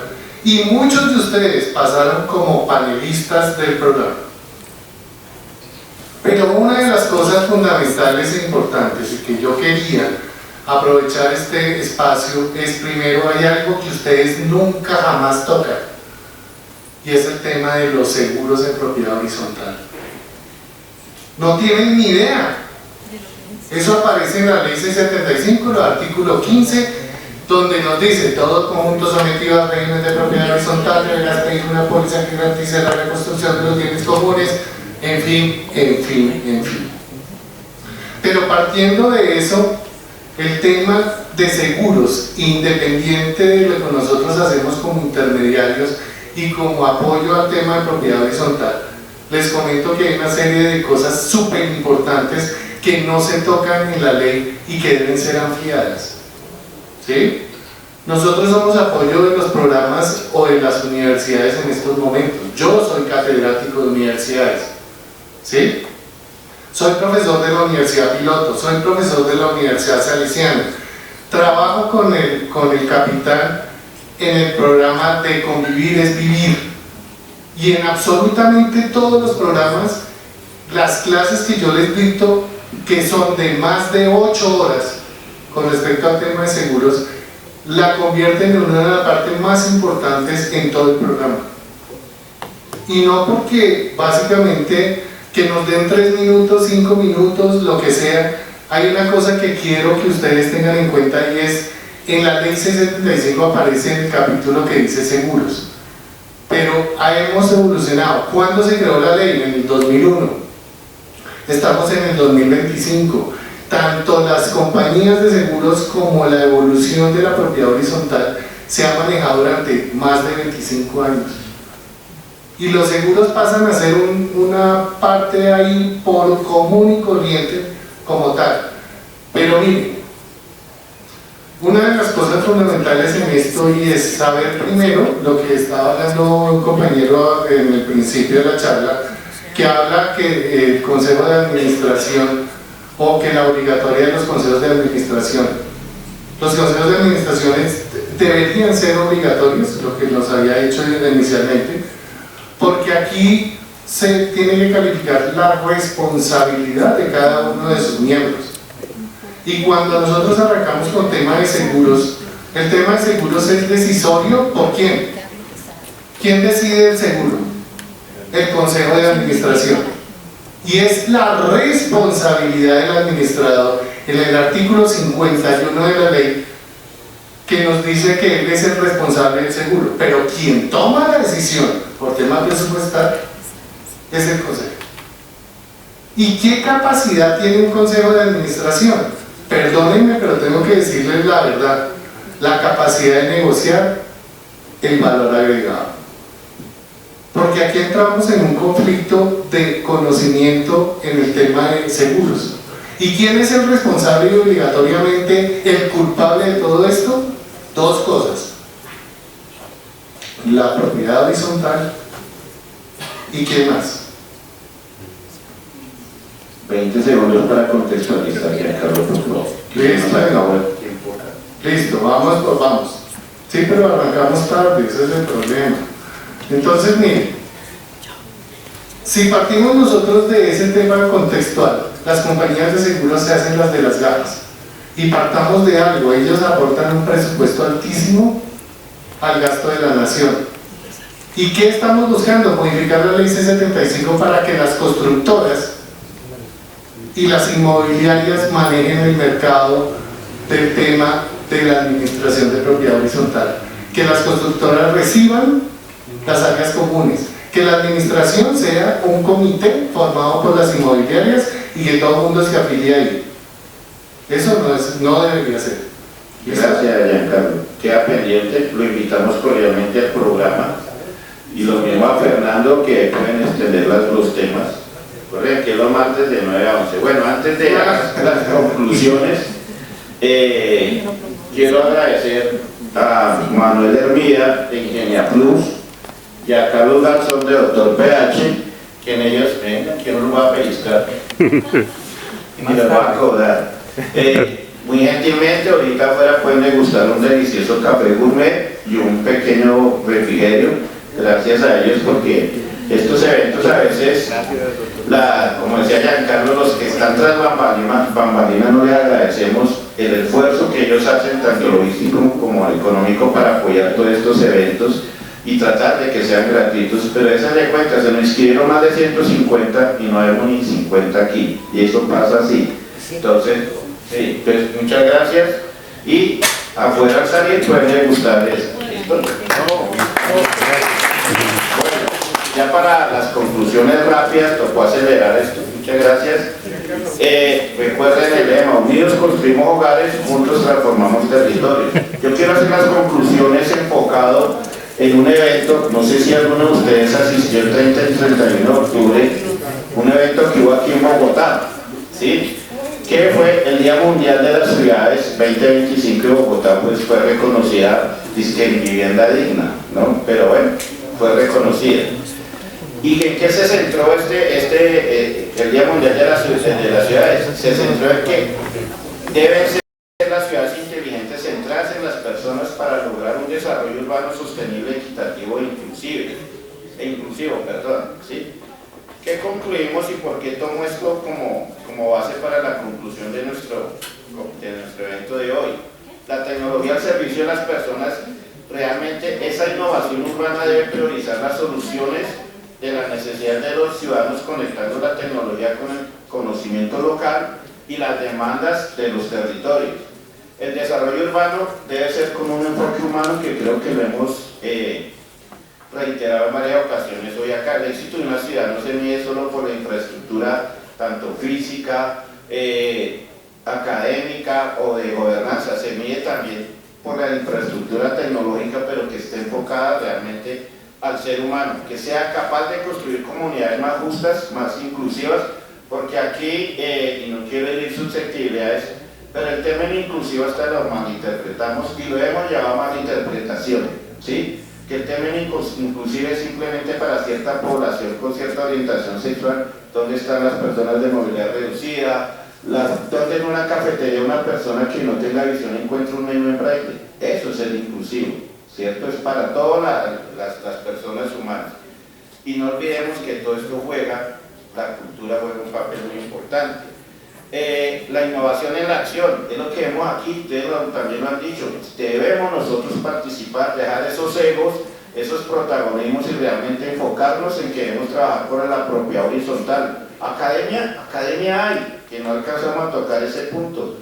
S17: y muchos de ustedes pasaron como panelistas del programa. Pero una de las cosas fundamentales e importantes y que yo quería aprovechar este espacio es, primero, hay algo que ustedes nunca jamás tocan y es el tema de los seguros en propiedad horizontal. No tienen ni idea. Eso aparece en la ley 675, el artículo 15, donde nos dice: todo conjunto sometido a régimen de propiedad horizontal deberá pedir una póliza que garantice la reconstrucción de los bienes comunes, en fin, en fin, en fin. Pero partiendo de eso, el tema de seguros, independiente de lo que nosotros hacemos como intermediarios y como apoyo al tema de propiedad horizontal, les comento que hay una serie de cosas súper importantes que no se tocan en la ley y que deben ser ampliadas. ¿Sí? Nosotros somos apoyo de los programas o de las universidades en estos momentos. Yo soy catedrático de universidades. ¿Sí? Soy profesor de la Universidad Piloto, soy profesor de la Universidad Salesiana. Trabajo con el capitán en el programa de Convivir es Vivir. Y en absolutamente todos los programas, las clases que yo les dicto, que son de más de 8 horas con respecto al tema de seguros, la convierten en una de las partes más importantes en todo el programa. Y no porque básicamente que nos den 3 minutos, 5 minutos, lo que sea. Hay una cosa que quiero que ustedes tengan en cuenta y es, en la ley 675 aparece en el capítulo que dice seguros, pero hemos evolucionado. ¿Cuándo se creó la ley? En el 2001. Estamos en el 2025. Tanto las compañías de seguros como la evolución de la propiedad horizontal se ha manejado durante más de 25 años. Y los seguros pasan a ser una parte ahí por común y corriente como tal. Pero miren, Una de las cosas fundamentales en esto y es saber primero lo que estaba hablando un compañero en el principio de la charla, que habla que el Consejo de Administración o que la obligatoria de los consejos de administración. Los consejos de administración deberían ser obligatorios, lo que nos había dicho inicialmente, porque aquí se tiene que calificar la responsabilidad de cada uno de sus miembros. Y cuando nosotros arrancamos con tema de seguros, el tema de seguros es decisorio. ¿Por quién? ¿Quién decide el seguro? El Consejo de Administración. Y es la responsabilidad del administrador, en el artículo 51 de la ley, que nos dice que él es el responsable del seguro. Pero quien toma la decisión por tema presupuestal es el Consejo. ¿Y qué capacidad tiene un Consejo de Administración? Perdónenme, pero tengo que decirles la verdad, la capacidad de negociar el valor agregado. Porque aquí entramos en un conflicto de conocimiento en el tema de seguros. ¿Y quién es el responsable y obligatoriamente el culpable de todo esto? Dos cosas: la propiedad horizontal y ¿qué más?
S10: 20 segundos para contextualizar, Giancarlo, por favor.
S17: Listo, vamos, pues vamos. Sí, pero arrancamos tarde, ese es el problema. Entonces, miren, si partimos nosotros de ese tema contextual, las compañías de seguros se hacen las de las gafas, y partamos de algo, ellos aportan un presupuesto altísimo al gasto de la nación. ¿Y qué estamos buscando? Modificar la ley C-75 para que las constructoras y las inmobiliarias manejen el mercado del tema de la administración de propiedad horizontal, que las constructoras reciban las áreas comunes, que la administración sea un comité formado por las inmobiliarias y que todo el mundo se afilie ahí. Eso no debería ser.
S10: Gracias, Giancarlo. Queda pendiente, lo invitamos cordialmente al programa, y lo mismo a Fernando, que pueden extender los temas. Recuerden que es los martes de 9 a 11. Bueno, antes de las conclusiones, quiero agradecer a Manuel Hermida de Ingenia Plus y a Carlos Garzón de Doctor PH, que en ellos, vengan, que no los va a pellizcar y los va a cobrar. Muy gentilmente, ahorita afuera pueden degustar un delicioso café gourmet y un pequeño refrigerio. Gracias a ellos, porque estos eventos a veces, como decía Giancarlo, los que están tras bambalinas no les agradecemos el esfuerzo que ellos hacen, tanto logístico como económico, para apoyar todos estos eventos y tratar de que sean gratuitos. Pero esa de cuenta, se nos inscribieron más de 150 y no vemos ni 50 aquí, y eso pasa así. Entonces, sí, pues muchas gracias, y afuera al salir pueden degustar esto. ¿Listo? Ya para las conclusiones rápidas, tocó acelerar esto. Muchas gracias. Recuerden el lema: unidos construimos hogares, juntos transformamos territorios. Yo quiero hacer las conclusiones enfocado en un evento, no sé si alguno de ustedes asistió el 30 y 31 de octubre, un evento que hubo aquí en Bogotá, ¿sí? Que fue el Día Mundial de las Ciudades 2025, y Bogotá pues fue reconocida, dice, en vivienda digna, ¿no? Pero bueno, fue reconocida. ¿Y en qué se centró el Día Mundial de las Ciudades? Se centró en que deben ser las ciudades inteligentes centradas en las personas para lograr un desarrollo urbano sostenible, equitativo e inclusivo, ¿sí? ¿Qué concluimos y por qué tomo esto como base para la conclusión de nuestro evento de hoy? La tecnología al servicio de las personas, realmente esa innovación urbana debe priorizar las soluciones de la necesidad de los ciudadanos, conectando la tecnología con el conocimiento local y las demandas de los territorios. El desarrollo urbano debe ser con un enfoque humano, que creo que lo hemos reiterado en varias ocasiones hoy acá. El éxito de una ciudad no se mide solo por la infraestructura, tanto física, académica o de gobernanza, se mide también por la infraestructura tecnológica, pero que esté enfocada realmente al ser humano, que sea capaz de construir comunidades más justas, más inclusivas, porque aquí, y no quiero herir susceptibilidades, pero el término inclusivo hasta lo malinterpretamos y lo hemos llevado a malinterpretación, ¿sí? Que el término inclusive es simplemente para cierta población con cierta orientación sexual, donde están las personas de movilidad reducida, donde en una cafetería una persona que no tenga visión encuentra un menú en braille. Eso es el inclusivo, ¿cierto? Es para todas las personas humanas. Y no olvidemos que todo esto la cultura juega un papel muy importante. La innovación en la acción, es lo que vemos aquí, ustedes también lo han dicho, debemos nosotros participar, dejar esos egos, esos protagonismos y realmente enfocarnos en que debemos trabajar por la propiedad horizontal. Academia hay, que no alcanzamos a tocar ese punto.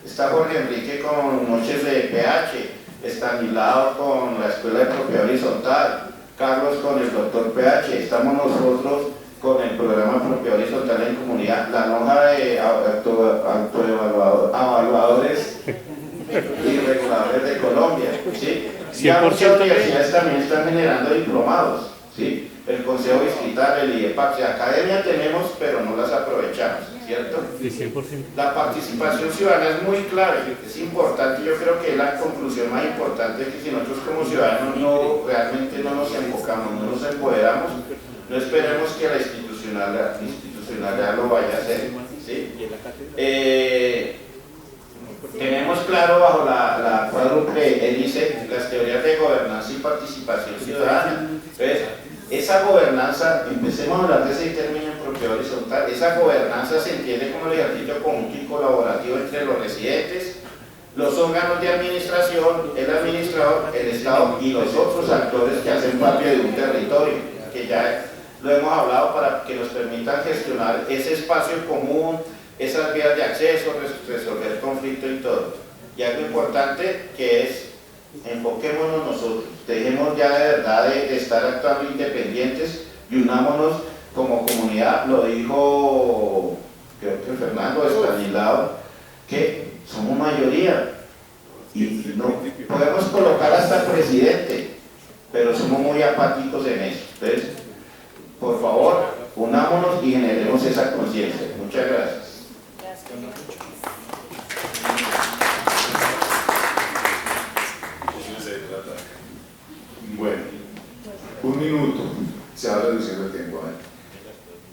S10: Está Jorge Enrique con Noches de PH, Estanislao con la Escuela de Propiedad Horizontal, Carlos con el Doctor PH, estamos nosotros con el programa Propiedad Horizontal en Comunidad, la lonja de autoevaluadores y reguladores de Colombia, ¿sí? Ya muchas universidades también están generando diplomados, ¿sí? El Consejo Distrital, el IEPAC, academia tenemos, pero no las aprovechamos, ¿cierto?
S18: Sí, 100%.
S10: La participación ciudadana es muy clave, es importante, yo creo que es la conclusión más importante, que si nosotros como ciudadanos realmente no nos enfocamos, no nos empoderamos, no esperemos que la institucionalidad lo vaya a hacer, ¿sí? Tenemos claro bajo la cuádruple ELICE las teorías de gobernanza y participación ciudadana. Entonces, esa gobernanza, empecemos a hablar de ese término en propiedad horizontal, esa gobernanza se entiende como el ejercicio conjunto y colaborativo entre los residentes, los órganos de administración, el administrador, el Estado y los otros actores que hacen parte de un territorio, que ya lo hemos hablado, para que nos permitan gestionar ese espacio común, esas vías de acceso, resolver conflictos y todo. Y algo importante que es, enfoquémonos nosotros, dejemos ya de verdad de estar actuando independientes y unámonos como comunidad. Lo dijo, creo que Fernando Estanislao, que somos mayoría y no podemos colocar hasta presidente, pero somos muy apáticos en eso. Entonces, por favor, unámonos y generemos esa conciencia. Muchas gracias.
S7: Bueno, un minuto, se va reduciendo el tiempo.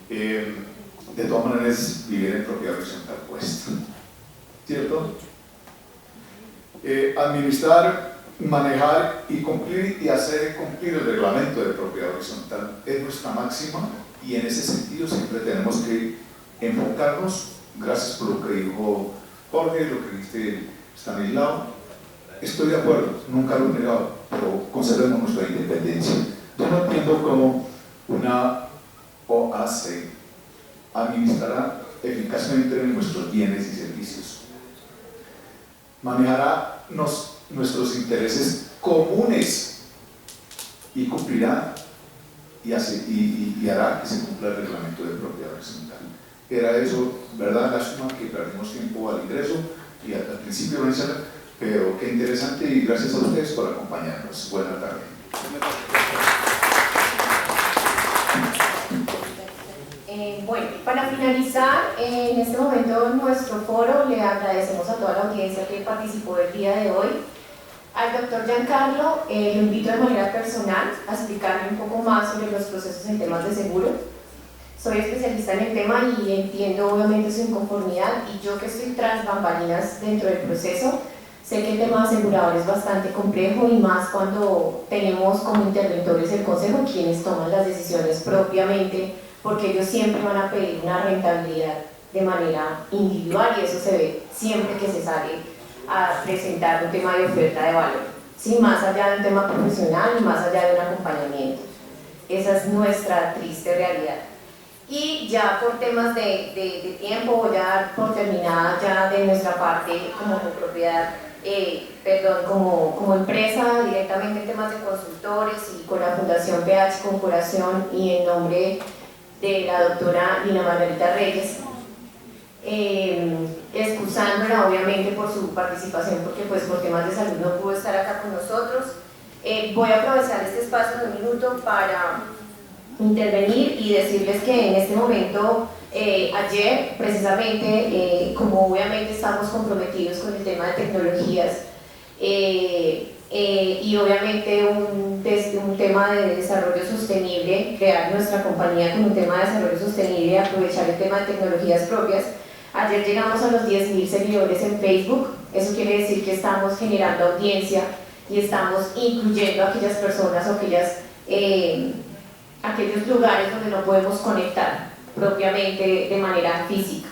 S7: De todas maneras, vivir en propiedad horizontal cuesta, ¿cierto? Administrar, manejar y cumplir y hacer cumplir el reglamento de propiedad horizontal es nuestra máxima, y en ese sentido siempre tenemos que enfocarnos. Gracias por lo que dijo Jorge, lo que dijiste Estanislao. Estoy de acuerdo, nunca lo he negado, pero conservemos nuestra independencia. Yo no entiendo cómo una OAC administrará eficazmente nuestros bienes y servicios, manejará nuestros intereses comunes y cumplirá y hará que se cumpla el reglamento de propiedad horizontal. Era eso, ¿verdad? Lástima que perdimos tiempo al ingreso y al principio de la, pero qué interesante, y gracias a ustedes por acompañarnos. Buenas tardes.
S1: Bueno, para finalizar, en este momento en nuestro foro le agradecemos a toda la audiencia que participó el día de hoy. Al doctor Giancarlo lo invito de manera personal a explicarle un poco más sobre los procesos en temas de seguro. Soy especialista en el tema y entiendo obviamente su inconformidad, y yo que estoy tras bambalinas dentro del proceso, sé que el tema asegurador es bastante complejo, y más cuando tenemos como interventores el consejo, quienes toman las decisiones propiamente, porque ellos siempre van a pedir una rentabilidad de manera individual, y eso se ve siempre que se sale a presentar un tema de oferta de valor, ¿sí? Más allá de un tema profesional y más allá de un acompañamiento. Esa es nuestra triste realidad. Y ya por temas de tiempo, voy a dar por terminada ya de nuestra parte como copropiedad, como empresa, directamente en temas de consultores y con la Fundación PH con Curación, y en nombre de la doctora Lina Margarita Reyes, excusándola obviamente por su participación, porque pues por temas de salud no pudo estar acá con nosotros. Voy a aprovechar este espacio de un minuto para intervenir y decirles que en este momento Ayer, precisamente, como obviamente estamos comprometidos con el tema de tecnologías y obviamente desde un tema de desarrollo sostenible, crear nuestra compañía con un tema de desarrollo sostenible y aprovechar el tema de tecnologías propias, ayer llegamos a los 10.000 seguidores en Facebook. Eso quiere decir que estamos generando audiencia y estamos incluyendo a aquellas personas o aquellos lugares donde no podemos conectar propiamente de manera física.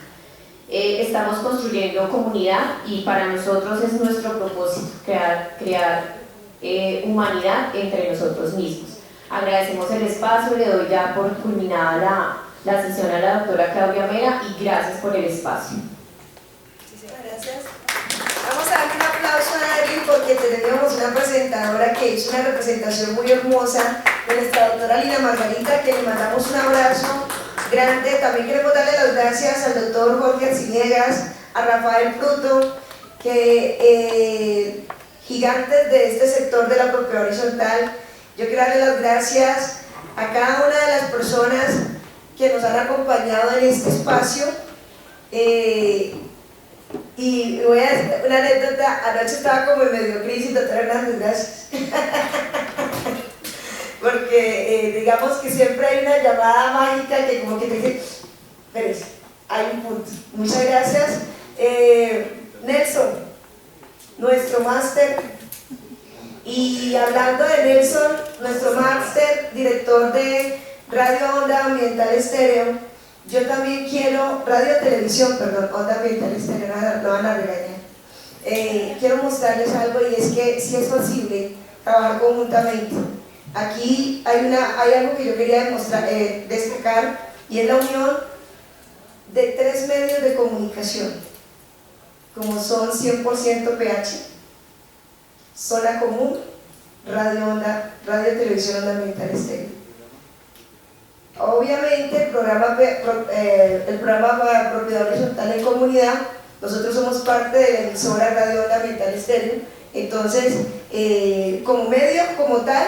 S1: Estamos construyendo comunidad y para nosotros es nuestro propósito crear humanidad entre nosotros mismos. Agradecemos el espacio, le doy ya por culminada la sesión a la doctora Claudia Mera y gracias por el espacio.
S6: Muchísimas gracias. Vamos a darle un aplauso a Adri porque teníamos una presentadora que hizo una representación muy hermosa de nuestra doctora Lina Margarita, que le mandamos un abrazo grande. También queremos darle las gracias al doctor Jorge Arciniegas, a Rafael Fruto, que gigantes de este sector de la propiedad horizontal. Yo quiero darle las gracias a cada una de las personas que nos han acompañado en este espacio. Y voy a hacer una anécdota. Anoche estaba como en medio crisis, doctora Hernández, gracias. Porque digamos que siempre hay una llamada mágica que como que te dice, espérese, hay un punto. Muchas gracias. Nelson, nuestro máster. Y hablando de Nelson, nuestro máster, director de Radio Onda Ambiental Estéreo, yo también quiero, Radio Televisión, perdón, Onda Ambiental Estéreo, no van a regañar. Quiero mostrarles algo y es que si es posible trabajar conjuntamente. Aquí hay algo que yo quería destacar y es la unión de 3 medios de comunicación, como son 100% PH, Zona Común, Radio Televisión Onda Ambiental Estéreo. Obviamente el programa Propiedad Horizontal en Comunidad, nosotros somos parte de la emisora Radio Onda Ambiental Estéreo, entonces como medio, como tal,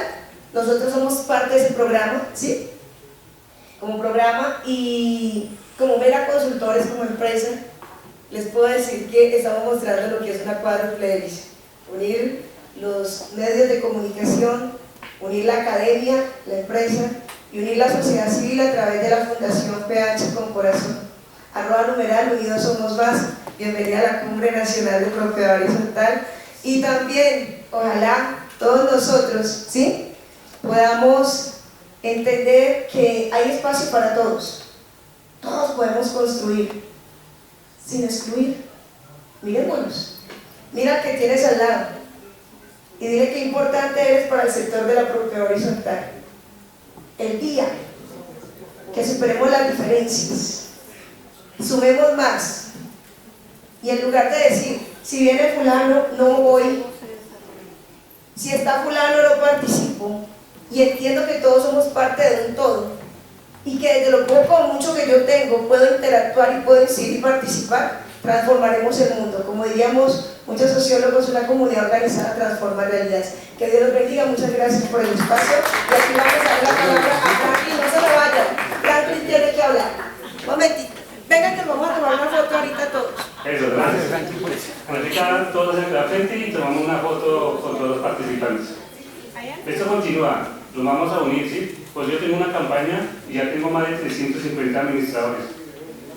S6: nosotros somos parte de ese programa, ¿sí? Como programa y como mera consultores, como empresa, les puedo decir que estamos mostrando lo que es una cuádruple hélice: unir los medios de comunicación, unir la academia, la empresa y unir la sociedad civil a través de la Fundación PH con Corazón. @ Unidos Somos Más. Bienvenida a la Cumbre Nacional de Propiedad Horizontal. Y también, ojalá todos nosotros, ¿sí?, podamos entender que hay espacio para todos. Todos podemos construir sin excluir. Mirémonos. Mira que tienes al lado y dile qué importante eres para el sector de la propiedad horizontal. El día que superemos las diferencias, sumemos más y en lugar de decir, si viene fulano no voy, si está fulano no participo, y entiendo que todos somos parte de un todo y que desde lo poco o mucho que yo tengo puedo interactuar y puedo incidir y participar, transformaremos el mundo. Como diríamos muchos sociólogos, una comunidad organizada transforma realidades. Que Dios los bendiga, muchas gracias por el espacio y aquí vamos a dar la palabra a Franklin. No se me vayan, Franklin tiene que hablar. Un momentito, vengan que vamos a tomar una foto ahorita todos.
S18: Eso, gracias. Ahorita todos en la frente y tomamos una foto con todos los participantes. Esto continúa, nos vamos a unir, ¿sí? Pues yo tengo una campaña y ya tengo más de 350 administradores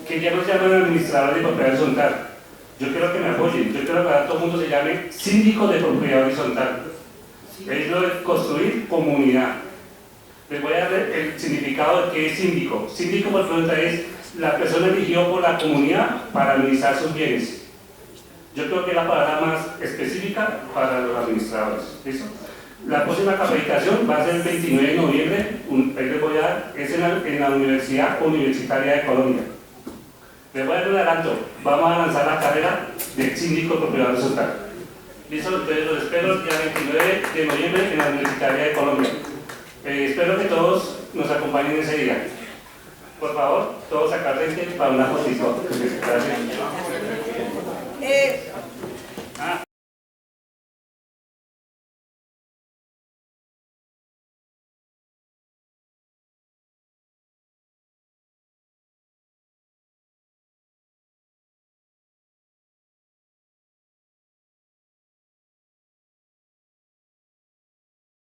S18: que ya nos llaman administradores de propiedad horizontal. Yo quiero que me apoyen, yo quiero que ahora todo el mundo se llame síndico de propiedad horizontal. Es lo de construir comunidad. Les voy a dar el significado de qué es síndico. Síndico, por pregunta, es la persona elegida por la comunidad para administrar sus bienes. Yo creo que es la palabra más específica para los administradores. ¿Listo? La próxima capacitación va a ser el 29 de noviembre, les voy a dar, es en la Universidad Universitaria de Colombia. Les voy a dar un adelanto, vamos a lanzar la carrera de síndico de propiedad horizontal. Listo, entonces los espero el día 29 de noviembre en la Universitaria de Colombia. Espero que todos nos acompañen ese día. Por favor, todos acá frente para una fotito. Gracias.